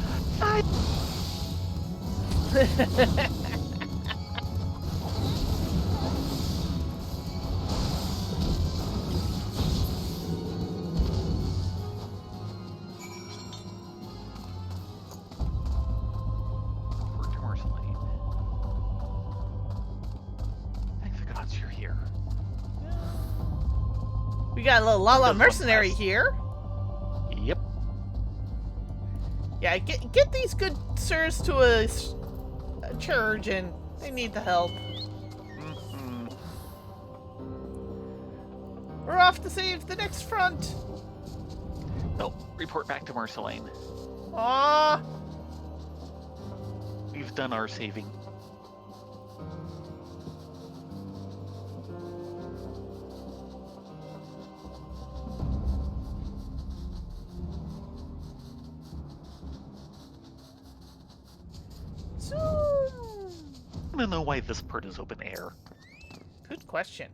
Thank the gods you're here. We got a little Lala Does one mercenary pass? here. Yep. Yeah, get these good sirs to a church, and they need the help. Mm-hmm. We're off to save the next front. Nope. Report back to Marceline. Aww. We've done our saving. I don't know why this part is open air. Good question.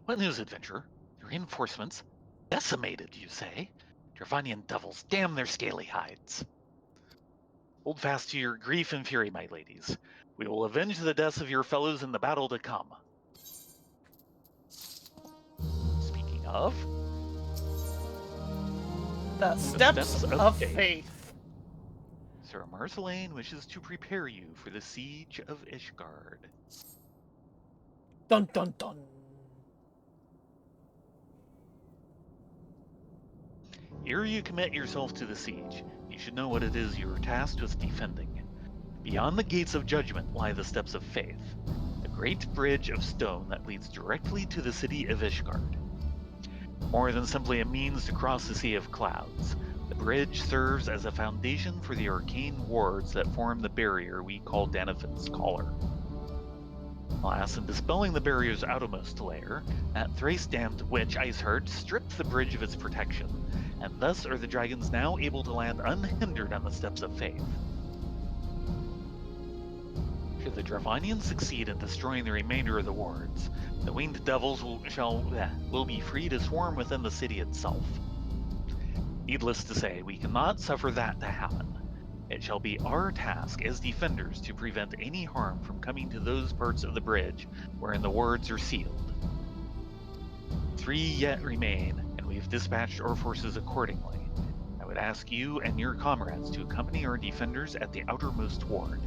What news, adventurer? Your reinforcements decimated, you say? Dravanian devils, damn their scaly hides. Hold fast to your grief and fury, my ladies. We will avenge the deaths of your fellows in the battle to come. Speaking of, The steps steps of of faith. faith. Sir Marceline wishes to prepare you for the siege of Ishgard. Dun dun dun. Ere you commit yourself to the siege, you should know what it is you are tasked with defending. Beyond the gates of judgment lie the steps of faith, a great bridge of stone that leads directly to the city of Ishgard. More than simply a means to cross the Sea of Clouds, the bridge serves as a foundation for the arcane wards that form the barrier we call Danifen's Collar. Alas, in dispelling the barrier's outermost layer, that thrice-damned witch Iceheart stripped the bridge of its protection, and thus are the dragons now able to land unhindered on the steps of faith. Should the Dravanians succeed in destroying the remainder of the wards, the winged devils will be free to swarm within the city itself. Needless to say, we cannot suffer that to happen. It shall be our task as defenders to prevent any harm from coming to those parts of the bridge wherein the wards are sealed. 3 yet remain, and we've dispatched our forces accordingly. I would ask you and your comrades to accompany our defenders at the outermost ward.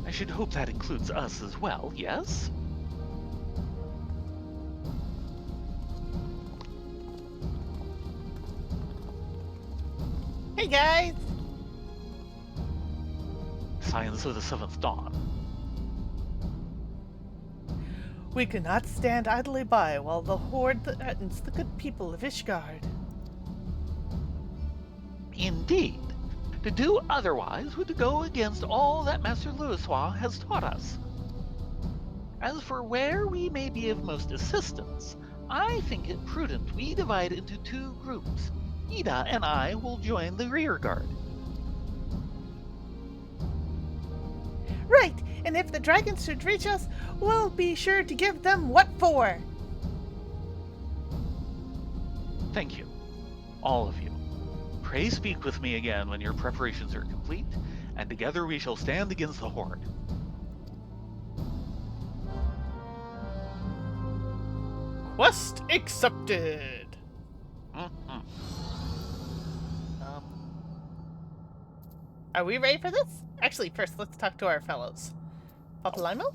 I should hope that includes us as well, yes? Hey guys. Science of the Seventh Dawn. We cannot stand idly by while the Horde threatens the good people of Ishgard. Indeed. To do otherwise would go against all that Master Louisoix has taught us. As for where we may be of most assistance, I think it prudent we divide into 2 groups. Ida and I will join the rear guard. Right, and if the dragons should reach us, we'll be sure to give them what for. Thank you, all of you. Pray speak with me again when your preparations are complete, and together we shall stand against the Horde. Quest accepted. Are we ready for this? Actually, first let's talk to our fellows. Papalimo?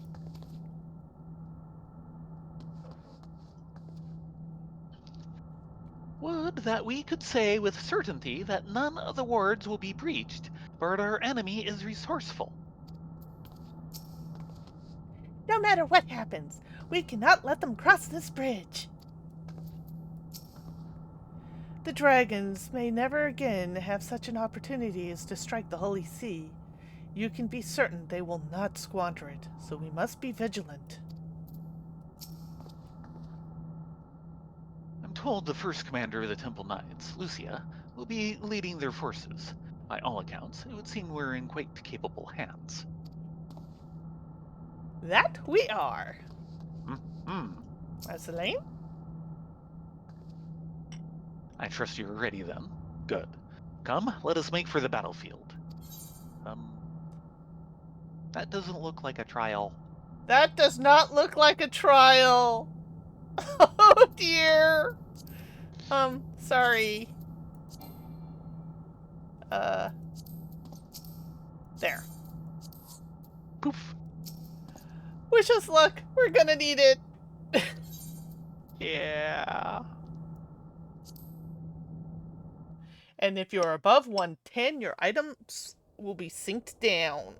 Would that we could say with certainty that none of the wards will be breached, but our enemy is resourceful. No matter what happens, we cannot let them cross this bridge. The dragons may never again have such an opportunity as to strike the Holy See. You can be certain they will not squander it, so we must be vigilant. I'm told the first commander of the Temple Knights, Eozea, will be leading their forces. By all accounts, it would seem we're in quite capable hands. That we are. Marceline? I trust you're ready then. Good. Come, let us make for the battlefield. That doesn't look like a trial. That does not look like a trial. Oh dear. Sorry. There. Poof. Wish us luck. We're gonna need it. Yeah. And if you're above 110, your items will be synced down.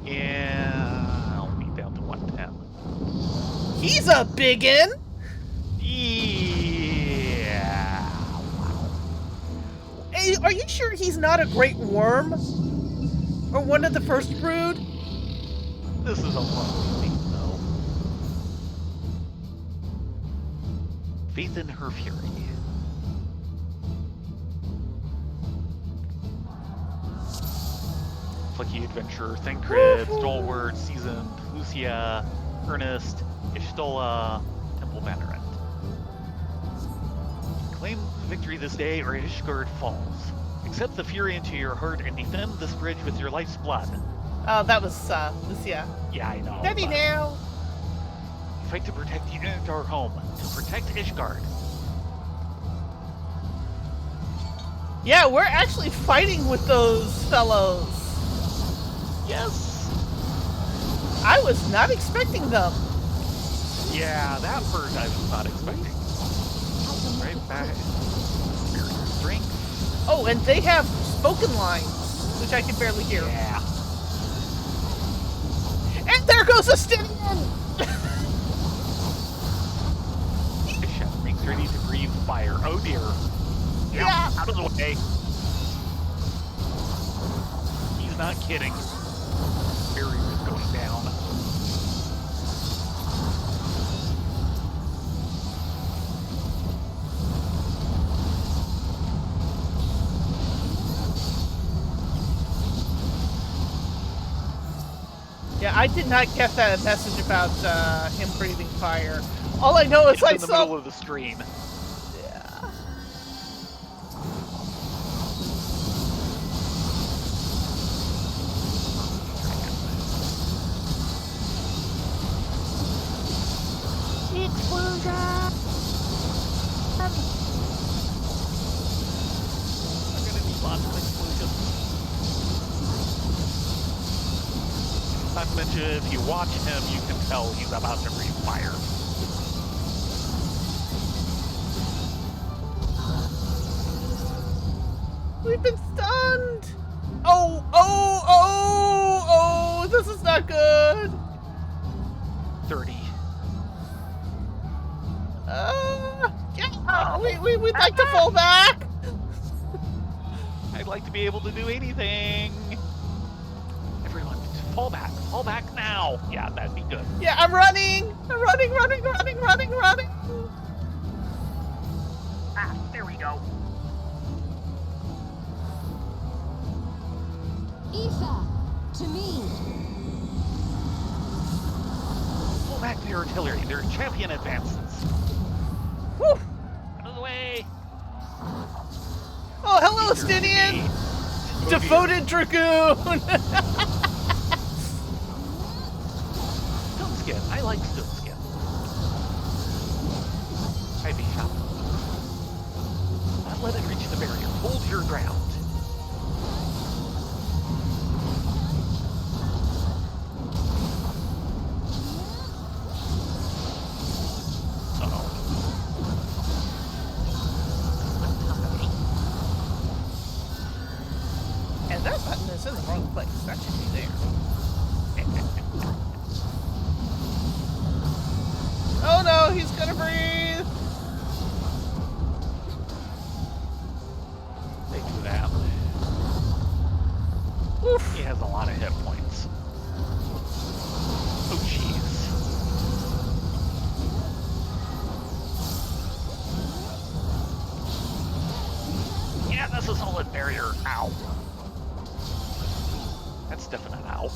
Yeah, I'll be down to 110. He's a biggin'! Yeah. Hey, are you sure he's not a great worm? Or one of the first brood? This is a lovely thing, though. Faith in her fury. Plucky Adventurer, Thancred, Stalwart, Seasoned, Lucia, Ernest, Ishtola, Temple Banneret. Claim victory this day or Ishgard falls. Accept the fury into your heart and defend this bridge with your life's blood. Oh, that was, Lucia. Yeah, I know. Ready now! Fight to protect our home, to protect Ishgard. Yeah, we're actually fighting with those fellows. Yes! I was not expecting them. Yeah, that part I was not expecting. Right back. Spirit strength. Oh, and they have spoken lines, which I can barely hear. Yeah. And there goes a Stygian! Chef makes ready to breathe fire. Oh dear. Yep, Yeah. out of the way. He's not kidding. Barrier is going down. Yeah, I did not get that message about him breathing fire. All I know is It's I in the saw... middle of the stream. Yeah. I'm gonna need lots of explosions. Not to mention, if you watch him, you can tell he's about to breathe fire. We've been stunned! Oh, this is not good! 30, We'd like to fall back. I'd like to be able to do anything. Everyone, just fall back. Fall back now. Yeah, that'd be good. Yeah, I'm running. I'm running. Ah, there we go. Ether, to me. Pull back the artillery. They're champion advances. Whew. Out of the way. Oh, hello, Stinian. Devoted Dragoon. Stone skin. I like stone skin. I'd be shocked. Not let it reach the barrier. Hold your ground. And that button is in the wrong place. That should be there. Oh no, he's gonna breathe. They do that. Oof. He has a lot of hit points. Oh, jeez. Yeah, that's a solid barrier. Ow. That's definite ow.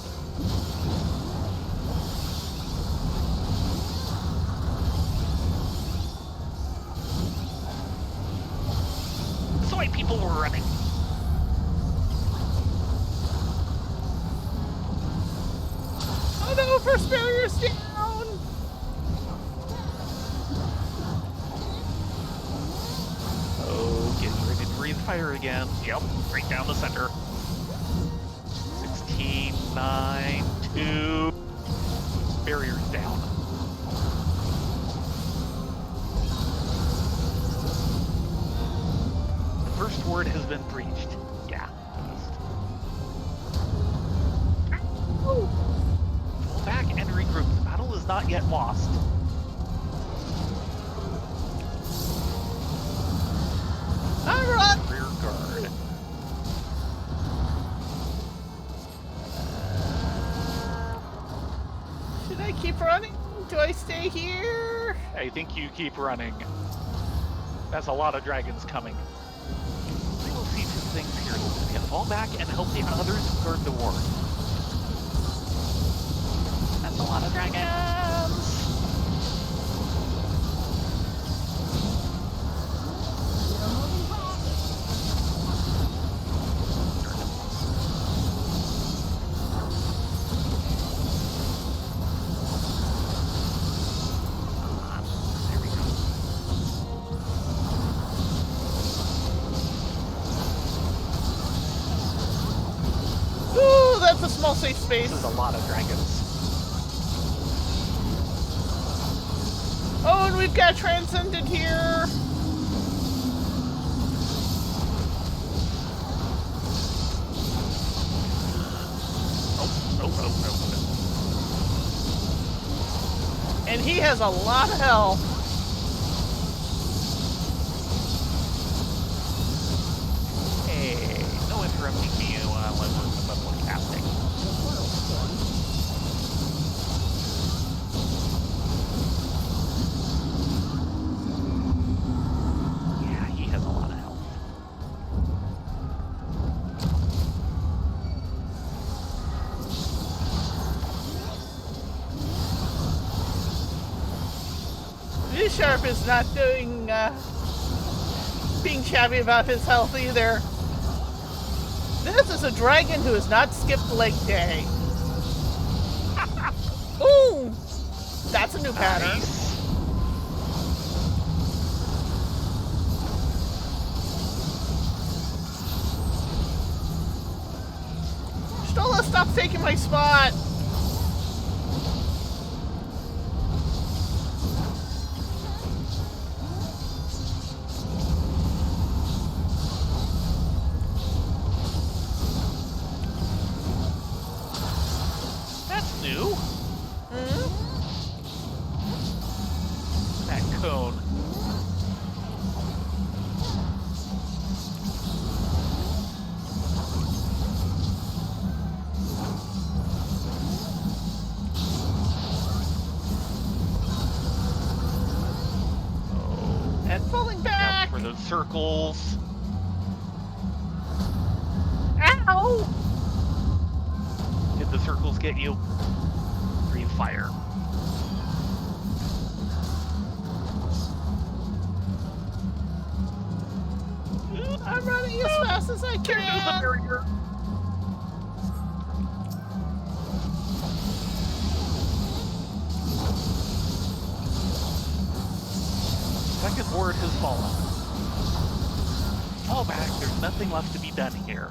That's the way people were running. Oh no, first barrier's down. Oh, getting ready to breathe fire again. Yep, right down the center. 16, 9, 2. Barrier's down. The first word has been breached. Yeah. Pull back and regroup. The battle is not yet lost. I'm run. Rear guard. Should I keep running? Do I stay here? I think you keep running. That's a lot of dragons coming. We will see two things here. We can fall back and help the others guard the ward. That's a lot of dragons! There we go. Ooh, that's a small safe space. This is a lot of dragons. Oh, and we've got Transcendent here. Oh. And he has a lot of health. Hey, no interrupting me while I'm working level casting. Yeah, he has a lot of health. Sharp is not doing, being shabby about his health either. This is a dragon who has not skipped leg day. Ooh! That's a new pattern. Nice. Stola, stop taking my spot! That's new. That cone. those circles. Ow! Did the circles get you? Breathe fire. I'm running as fast as I There goes the can. barrier. Second ward has fallen. Fall back, there's nothing left to be done here.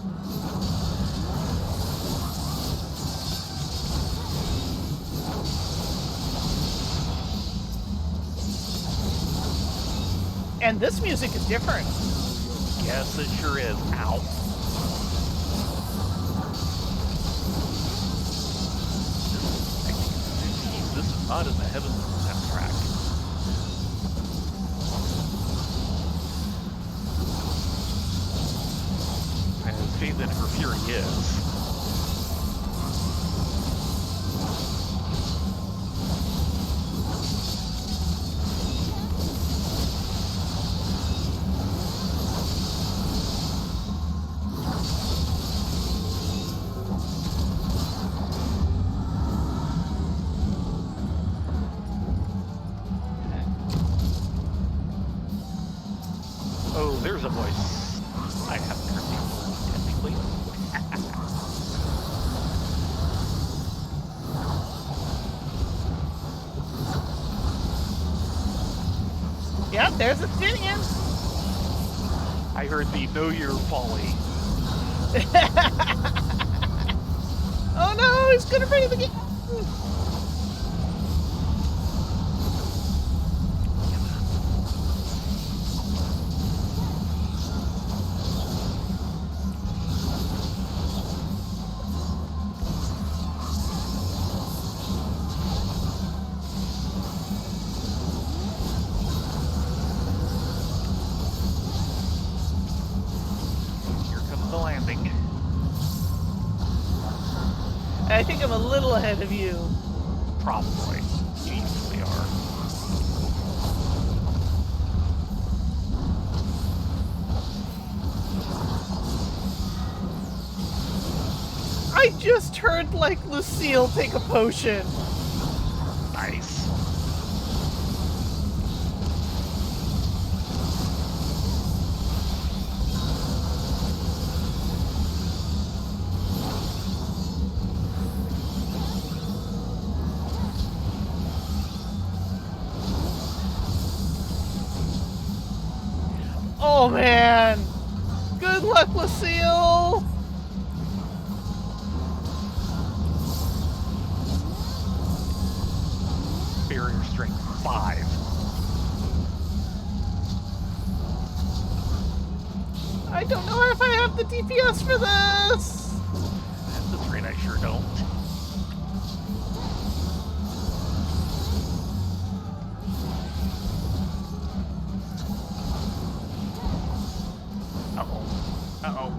And this music is different. Yes, it sure is. Ow. This is not in the Heaven's soundtrack. As faith in her fury is. Oh, there's a voice. I haven't heard before, technically. Yep, there's Athenian. I heard the Know Your Folly. Oh no, he's gonna bring the game. Here comes the landing. I think I'm a little ahead of you. Probably. You easily are. I just heard like Lucille take a potion. Nice. Oh man! Good luck, Lucille! Barrier strength 5. I don't know if I have the DPS for this! At this rate, I sure don't. Uh-oh. Uh-oh.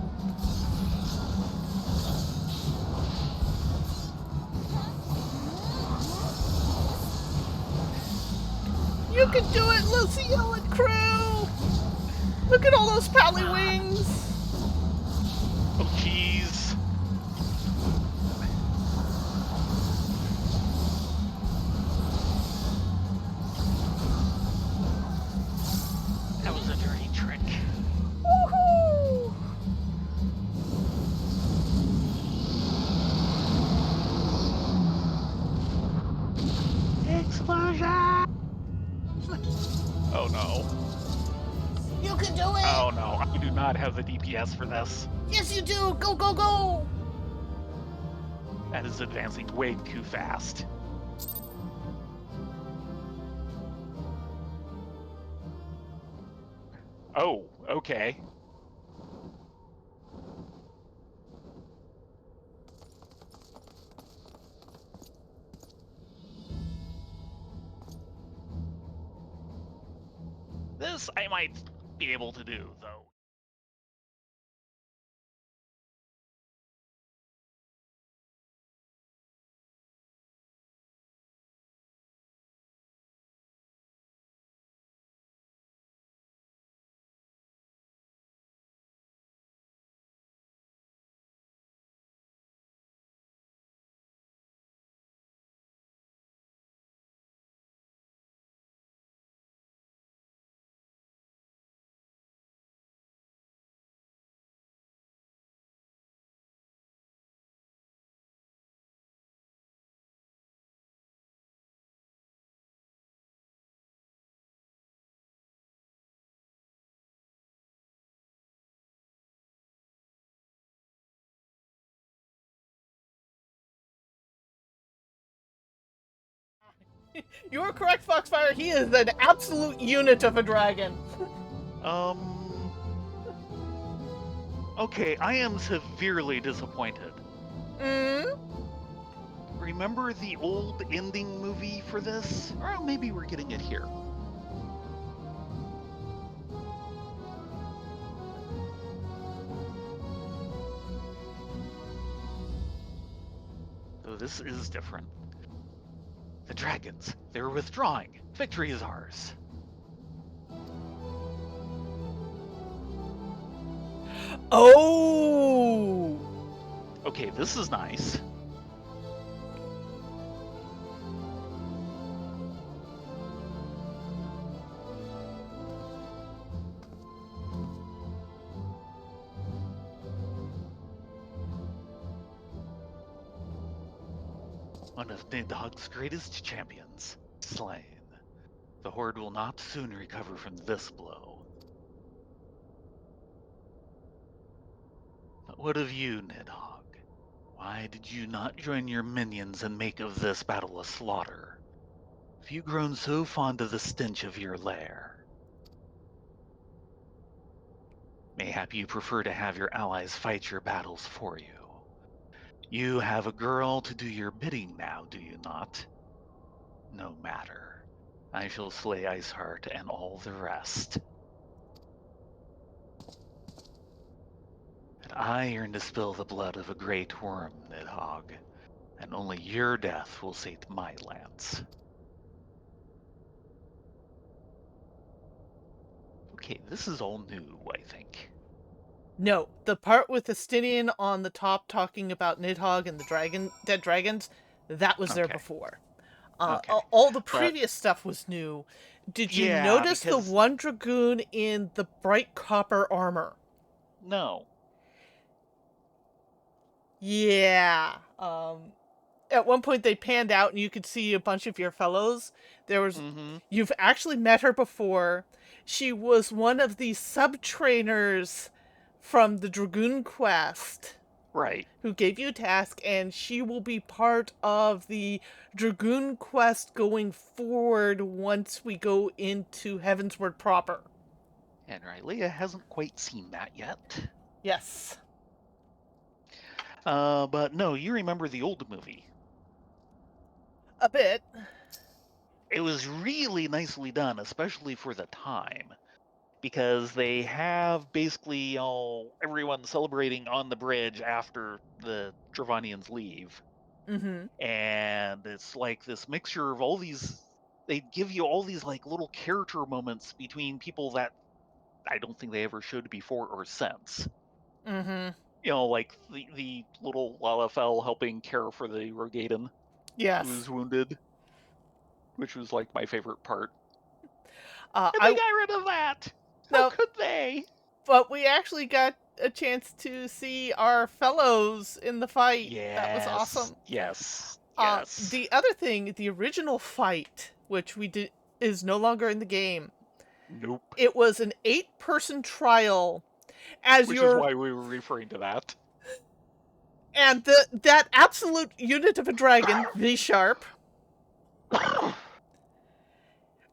You can do it, Lucille and crew! Look at all those pally wings! Oh, jeez. That was a dirty trick. Woohoo! Explosion! Oh no. You can do it! Oh no, I do not have the DPS for this. Yes, you do! Go, go, go! That is advancing way too fast. Oh, okay. This I might be able to do, though. You are correct, Foxfire. He is an absolute unit of a dragon. Okay, I am severely disappointed. Remember the old ending movie for this? Or maybe we're getting it here. So this is different. The dragons, they're withdrawing. Victory is ours. Oh! Okay, this is nice. One of Nidhogg's greatest champions, slain. The Horde will not soon recover from this blow. But what of you, Nidhogg? Why did you not join your minions and make of this battle a slaughter? Have you grown so fond of the stench of your lair? Mayhap you prefer to have your allies fight your battles for you. You have a girl to do your bidding now, do you not? No matter. I shall slay Iceheart and all the rest. And I yearn to spill the blood of a great worm, Nidhogg, and only your death will sate my lance. Okay, this is all new, I think. No, the part with Estinian on the top talking about Nidhogg and the dead dragons, that was there Okay. before. Okay. All the previous stuff was new. Did you Yeah, notice the because- one dragoon in the bright copper armor? No. Yeah. At one point they panned out and you could see a bunch of your fellows. You've actually met her before. She was one of the sub-trainers from the Dragoon Quest. Right. Who gave you a task, and she will be part of the Dragoon Quest going forward once we go into Heavensward proper. And Rylea hasn't quite seen that yet. Yes. But no, you remember the old movie. A bit. It was really nicely done, especially for the time. Because they have basically everyone celebrating on the bridge after the Dravanians leave. Mm-hmm. And it's like this mixture of all these, they give you all these like little character moments between people that I don't think they ever showed before or since. Mm-hmm. Like the little Lalafell helping care for the Rogaden Yes. who was wounded, which was like my favorite part. And they got rid of that. How could they? But we actually got a chance to see our fellows in the fight. Yes, that was awesome. Yes. The other thing, the original fight, which we did, is no longer in the game. Nope. It was an 8-person trial. Which is why we were referring to that. And that absolute unit of a dragon, V-Sharp,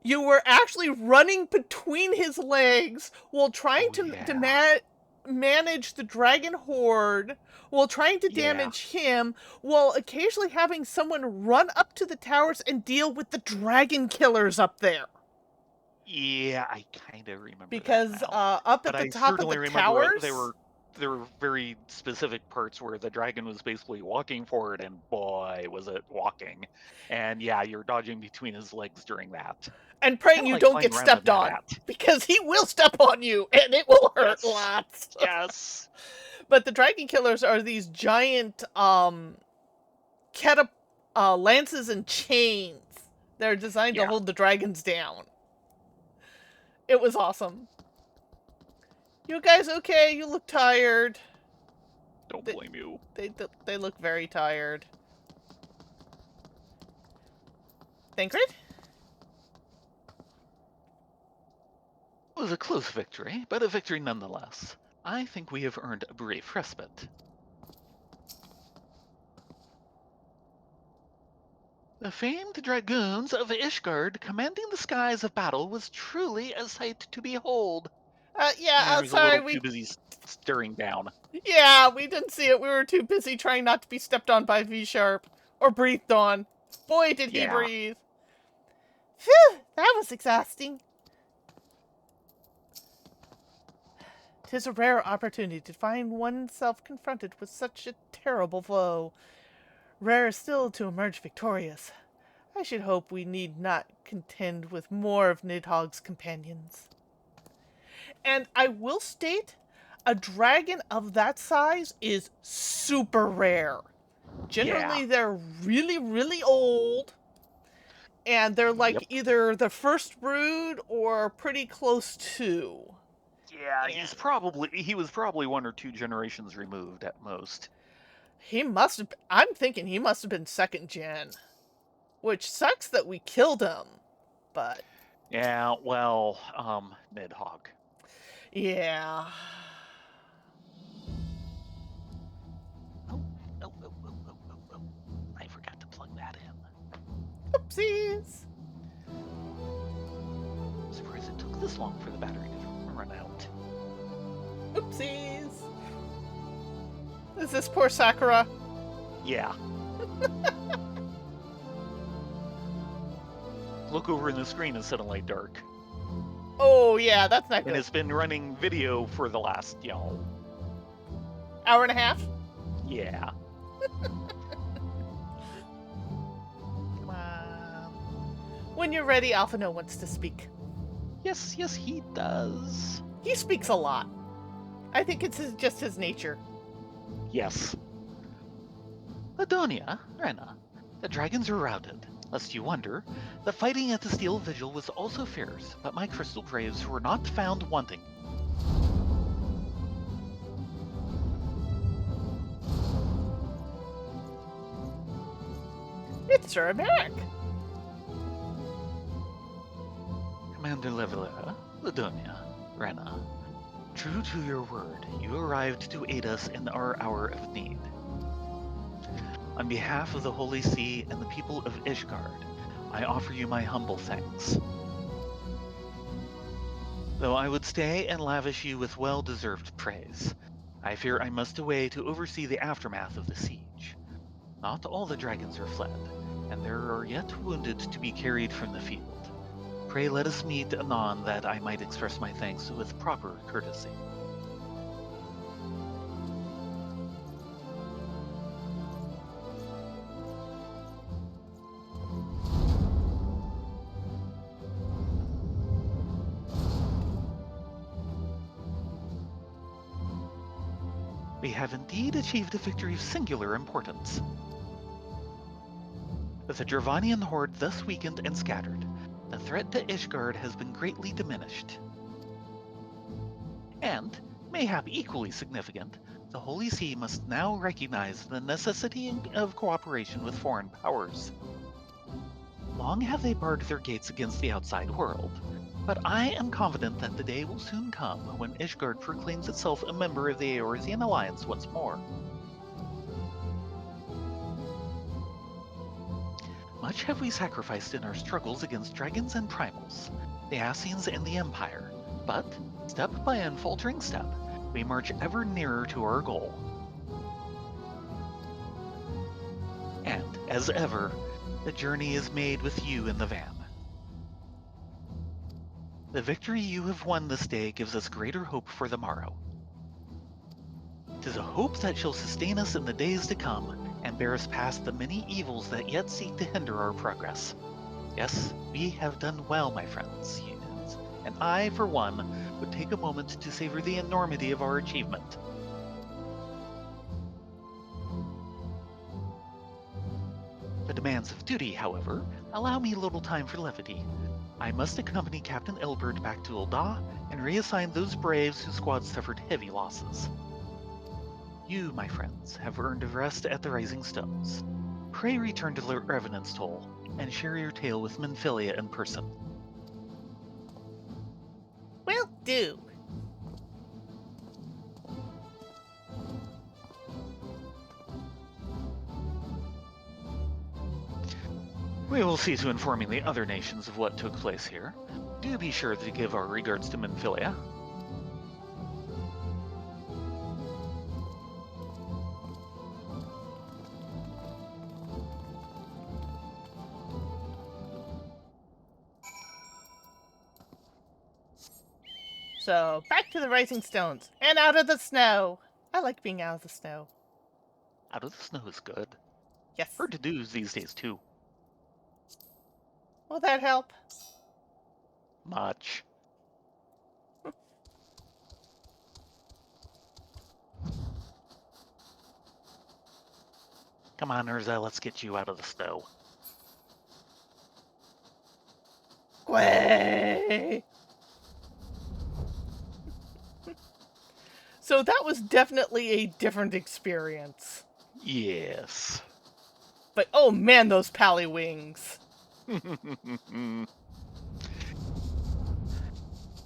you were actually running between his legs while trying to manage the dragon horde, while trying to damage him, while occasionally having someone run up to the towers and deal with the dragon killers up there. Yeah, I kind of remember because that now. Up at the top of the towers, there were very specific parts where the dragon was basically walking forward, and boy, was it walking. And yeah, you're dodging between his legs during that. And praying you don't get stepped on, because he will step on you, and it will hurt lots. Yes. But the dragon killers are these giant lances and chains. They're designed to hold the dragons down. It was awesome. You guys okay? You look tired. Don't blame you. They look very tired. Thancred? It was a close victory, but a victory nonetheless. I think we have earned a brief respite. The famed dragoons of Ishgard commanding the skies of battle was truly a sight to behold. Yeah, And he's a sorry, little too busy staring down. yeah, we didn't see it. We were too busy trying not to be stepped on by V-Sharp. Or breathed on. Boy, did he Yeah. breathe. Phew, that was exhausting. 'Tis a rare opportunity to find oneself confronted with such a terrible foe. Rarer still to emerge victorious. I should hope we need not contend with more of Nidhogg's companions. And I will state, a dragon of that size is super rare. Generally, Yeah. they're really, really old. And they're like Yep. either the first brood or pretty close to. Yeah, he was probably 1 or 2 generations removed at most. He must have, I'm thinking he must have been 2nd gen. Which sucks that we killed him. But, Yeah, well, Nidhogg. yeah. Oh, oh. I forgot to plug that in. Oopsies. I'm surprised it took this long for the battery to run out. Oopsies. Is this poor Sakura? Yeah. Look over in the screen, it's suddenly dark. Oh, yeah, that's not And good. it's been running video for the last, Hour and a half? Yeah. Come on. When you're ready, Alphino wants to speak. Yes, he does. He speaks a lot. I think it's just his nature. Yes. Adonia, Rena, the dragons are routed. Lest you wonder, the fighting at the Steel Vigil was also fierce, but my crystal braves were not found wanting. It's Sir Merrick. Commander Leveler, Ladonia, Rena, true to your word, you arrived to aid us in our hour of need. On behalf of the Holy See and the people of Ishgard, I offer you my humble thanks. Though I would stay and lavish you with well-deserved praise, I fear I must away to oversee the aftermath of the siege. Not all the dragons are fled, and there are yet wounded to be carried from the field. Pray let us meet anon that I might express my thanks with proper courtesy. We have indeed achieved a victory of singular importance. With the Dravanian horde thus weakened and scattered, the threat to Ishgard has been greatly diminished. And, mayhap equally significant, the Holy See must now recognize the necessity of cooperation with foreign powers. Long have they barred their gates against the outside world, but I am confident that the day will soon come when Ishgard proclaims itself a member of the Eorzean Alliance once more. Much have we sacrificed in our struggles against dragons and primals, the Ascians and the Empire, but, step by unfaltering step, we march ever nearer to our goal. And, as ever, the journey is made with you in the van. The victory you have won this day gives us greater hope for the morrow. 'Tis a hope that shall sustain us in the days to come, and bear us past the many evils that yet seek to hinder our progress. Yes, we have done well, my friends, humans, and I, for one, would take a moment to savor the enormity of our achievement. The demands of duty, however, allow me little time for levity. I must accompany Captain Elbert back to Ul'dah and reassign those braves whose squad suffered heavy losses. You, my friends, have earned a rest at the Rising Stones. Pray return to Revenant's Toll and share your tale with Minfilia in person. Will do. We will see to informing the other nations of what took place here. Do be sure to give our regards to Menphilia. So, back to the Rising Stones. And out of the snow. I like being out of the snow. Out of the snow is good. Yes. Hard to do these days, too. Will that help? Much. Come on, Urza, let's get you out of the snow. Way. So that was definitely a different experience. Yes. But oh man, those pally wings.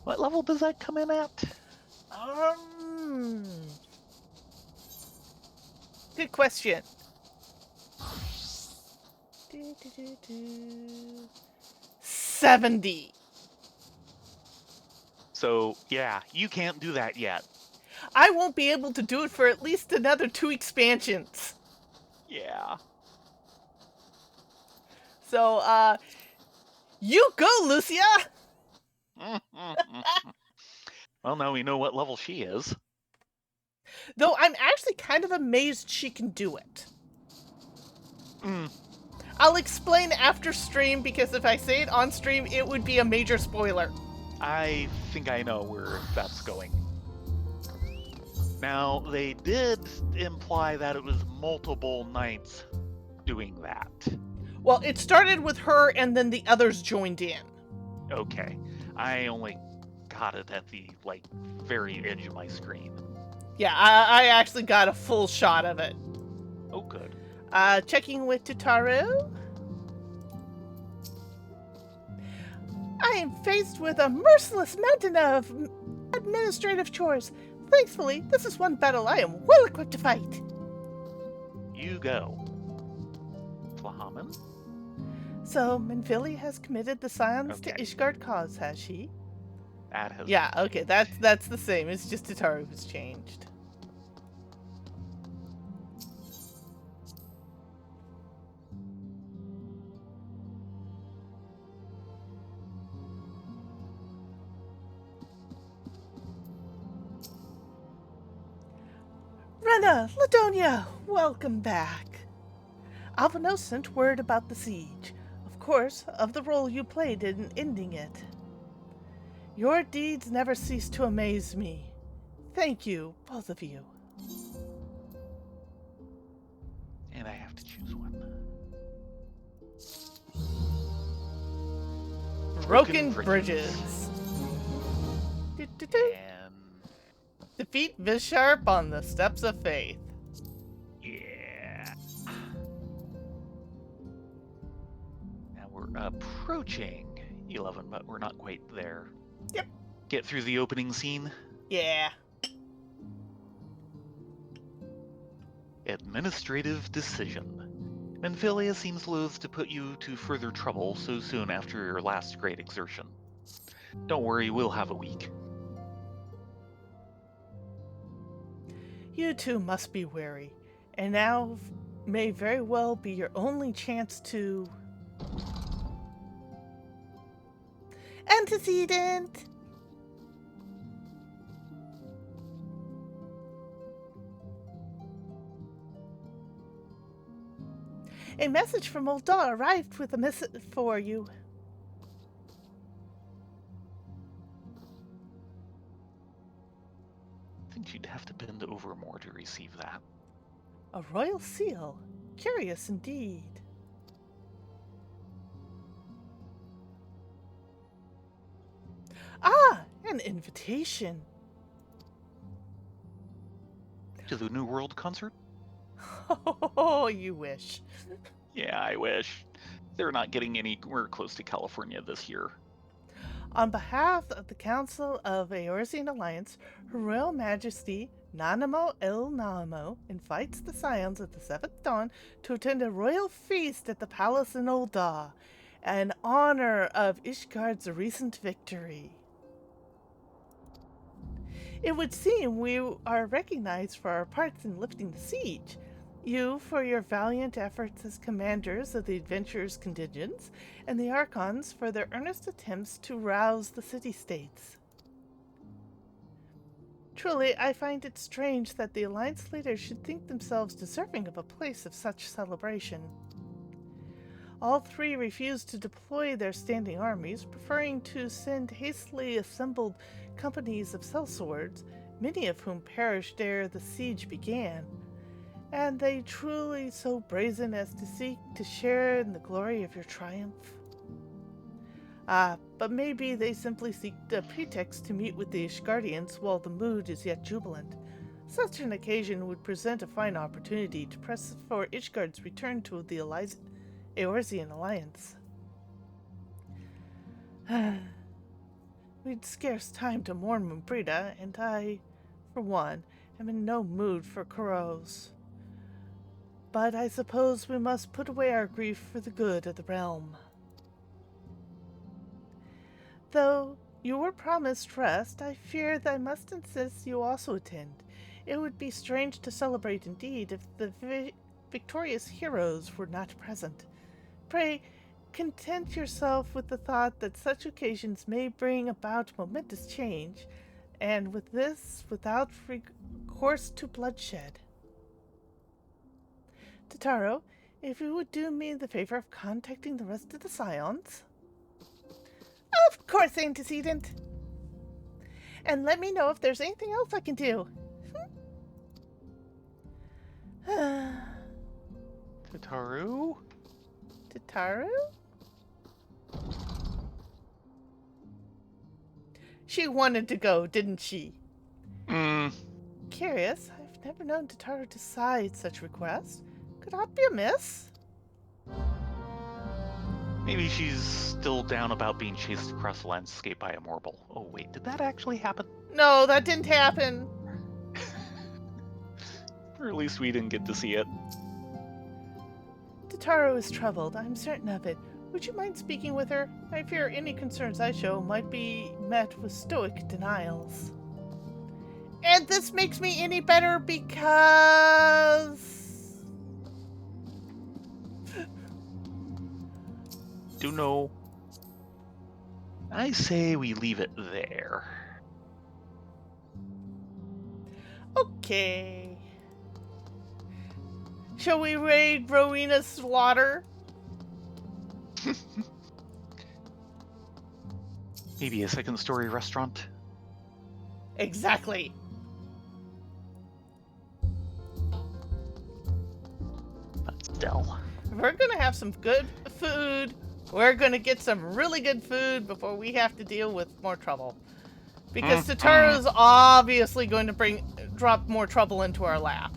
What level does that come in at? Good question. 70. So, yeah, you can't do that yet. I won't be able to do it for at least another 2 expansions. Yeah. So, you go, Lucia! Well, now we know what level she is. Though I'm actually kind of amazed she can do it. I'll explain after stream, because if I say it on stream, it would be a major spoiler. I think I know where that's going. Now, they did imply that it was multiple knights doing that. Well, it started with her, and then the others joined in. Okay. I only got it at the, very edge of my screen. Yeah, I actually got a full shot of it. Oh, good. Checking with Tataru. I am faced with a merciless mountain of administrative chores. Thankfully, this is one battle I am well equipped to fight. You go. Flahaman? So, Menphilia has committed the Scions to Ishgard cause, has she? That has... Yeah, okay, that's the same. It's just Tataru who's changed. Rena, Ladonia, welcome back. Alvino sent word about the siege. Of course, of the role you played in ending it. Your deeds never cease to amaze me. Thank you, both of you. And I have to choose one. Broken Bridges. And... Defeat Visharp on the Steps of Faith. Yeah. Now we're approaching 11, but we're not quite there. Yep. Get through the opening scene. Yeah. Administrative decision. Menphilia seems loath to put you to further trouble so soon after your last great exertion. Don't worry, we'll have a week. You two must be wary, and now may very well be your only chance to... Antecedent! A message from Ulda arrived with a missive for you. I think you'd have to bend over more to receive that. A royal seal. Curious indeed. Ah, an invitation. To the New World concert? Oh, you wish. Yeah, I wish. They're not getting anywhere close to California this year. On behalf of the Council of Eorzean Alliance, Her Royal Majesty Nanamo El Namo invites the Scions of the Seventh Dawn to attend a royal feast at the palace in Ul'dah, in honor of Ishgard's recent victory. It would seem we are recognized for our parts in lifting the siege. You for your valiant efforts as commanders of the adventurers' contingents, and the Archons for their earnest attempts to rouse the city-states. Truly, I find it strange that the Alliance leaders should think themselves deserving of a place of such celebration. All three refused to deploy their standing armies, preferring to send hastily assembled companies of sellswords, many of whom perished ere the siege began. And they truly so brazen as to seek to share in the glory of your triumph? But maybe they simply seek a pretext to meet with the Ishgardians while the mood is yet jubilant. Such an occasion would present a fine opportunity to press for Ishgard's return to the Eorzean alliance. We'd scarce time to mourn Mumbrida, and I, for one, am in no mood for carouse. But I suppose we must put away our grief for the good of the realm. Though you were promised rest, I fear that I must insist you also attend. It would be strange to celebrate indeed if the victorious heroes were not present. Pray, content yourself with the thought that such occasions may bring about momentous change, and with this without recourse to bloodshed. Totaro, if you would do me the favor of contacting the rest of the Scions. Of course, Antecedent. And let me know if there's anything else I can do. Tataru? Tataru? She wanted to go, didn't she? Curious. I've never known Tataru decide such requests. Could that be amiss? Maybe she's still down about being chased across the landscape by a Morble. Oh wait, did that actually happen? No, that didn't happen. Or at least we didn't get to see it. Tataru is troubled, I'm certain of it. Would you mind speaking with her? I fear any concerns I show might be met with stoic denials. And this makes me any better because... Do know. I say we leave it there. Okay. Shall we raid Rowena's slaughter? Maybe a second-story restaurant? Exactly. But still. We're gonna have some good food. We're gonna get some really good food before we have to deal with more trouble. Because Tataru's obviously going to drop more trouble into our lap.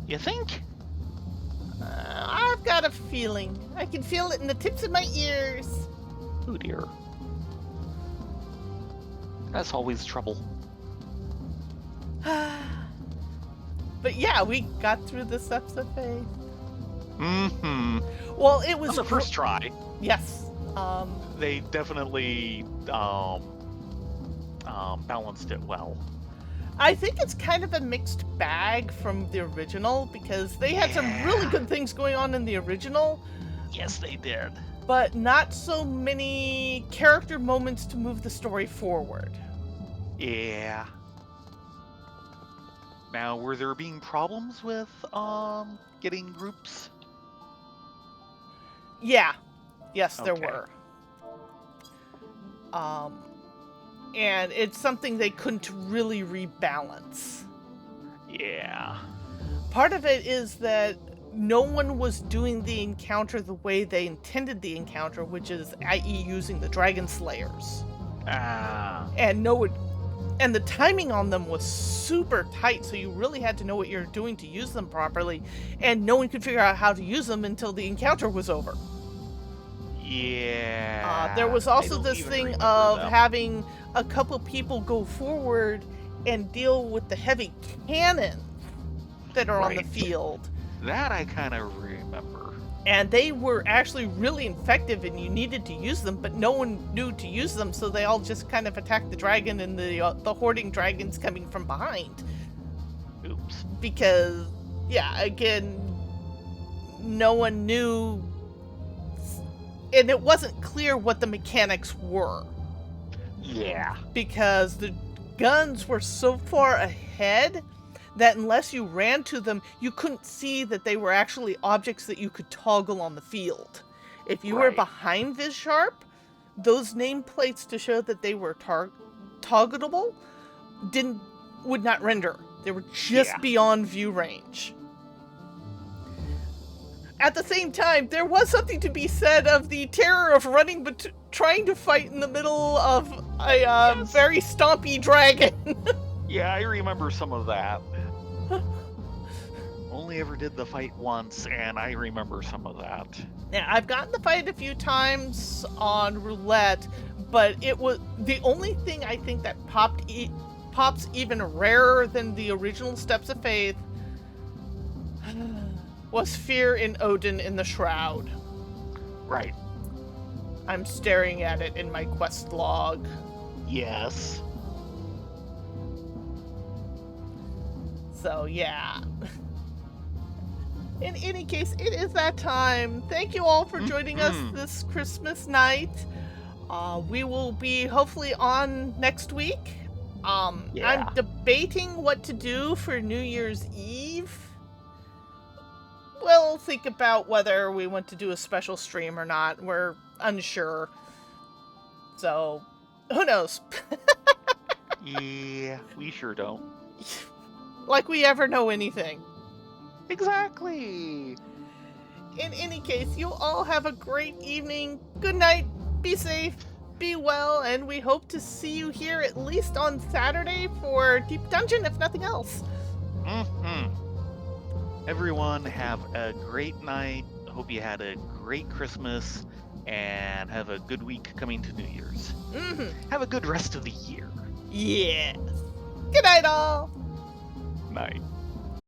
You think? I've got a feeling. I can feel it in the tips of my ears. Oh dear. That's always trouble. But yeah, we got through the steps of faith. Mm-hmm. Well, it was on the first try. Yes. They definitely balanced it well. I think it's kind of a mixed bag from the original because they had some really good things going on in the original. Yes, they did. But not so many character moments to move the story forward. Yeah. Now, were there being problems with getting groups? Yeah. Yes, there Okay. were. And it's something they couldn't really rebalance. Yeah. Part of it is that no one was doing the encounter the way they intended the encounter, which is, i.e., using the Dragon Slayers. And the timing on them was super tight, so you really had to know what you're doing to use them properly, and no one could figure out how to use them until the encounter was over. Yeah. There was also I don't this even thing remember of them. having a couple people go forward and deal with the heavy cannons that are on the Right. field. That I kind of remember. And they were actually really effective, and you needed to use them, but no one knew to use them, so they all just kind of attacked the dragon and the hoarding dragons coming from behind. Oops. Because, yeah, again, no one knew, and it wasn't clear what the mechanics were. Yeah. Because the guns were so far ahead that unless you ran to them, you couldn't see that they were actually objects that you could toggle on the field. If you were Right. behind Viz Sharp, those nameplates to show that they were togglable would not render. They were just Yeah. beyond view range. At the same time, there was something to be said of the terror of running trying to fight in the middle of a very stompy dragon. Yeah, I remember some of that. Only ever did the fight once, and I remember some of that. Yeah, I've gotten the fight a few times on roulette, but it was the only thing I think that pops even rarer than the original Steps of Faith was Fear in Odin in the Shroud. Right. I'm staring at it in my quest log. Yes. So, yeah. In any case, it is that time. Thank you all for joining us this Christmas night. We will be hopefully on next week. Yeah. I'm debating what to do for New Year's Eve. We'll think about whether we want to do a special stream or not. We're unsure. So, who knows? Yeah, we sure don't. Like we ever know anything. Exactly. In any case, you all have a great evening. Good night. Be safe. Be well. And we hope to see you here at least on Saturday for Deep Dungeon, if nothing else. Everyone have a great night. Hope you had a great Christmas and have a good week coming to New Year's. Have a good rest of the year. Yes. Good night, all. Night.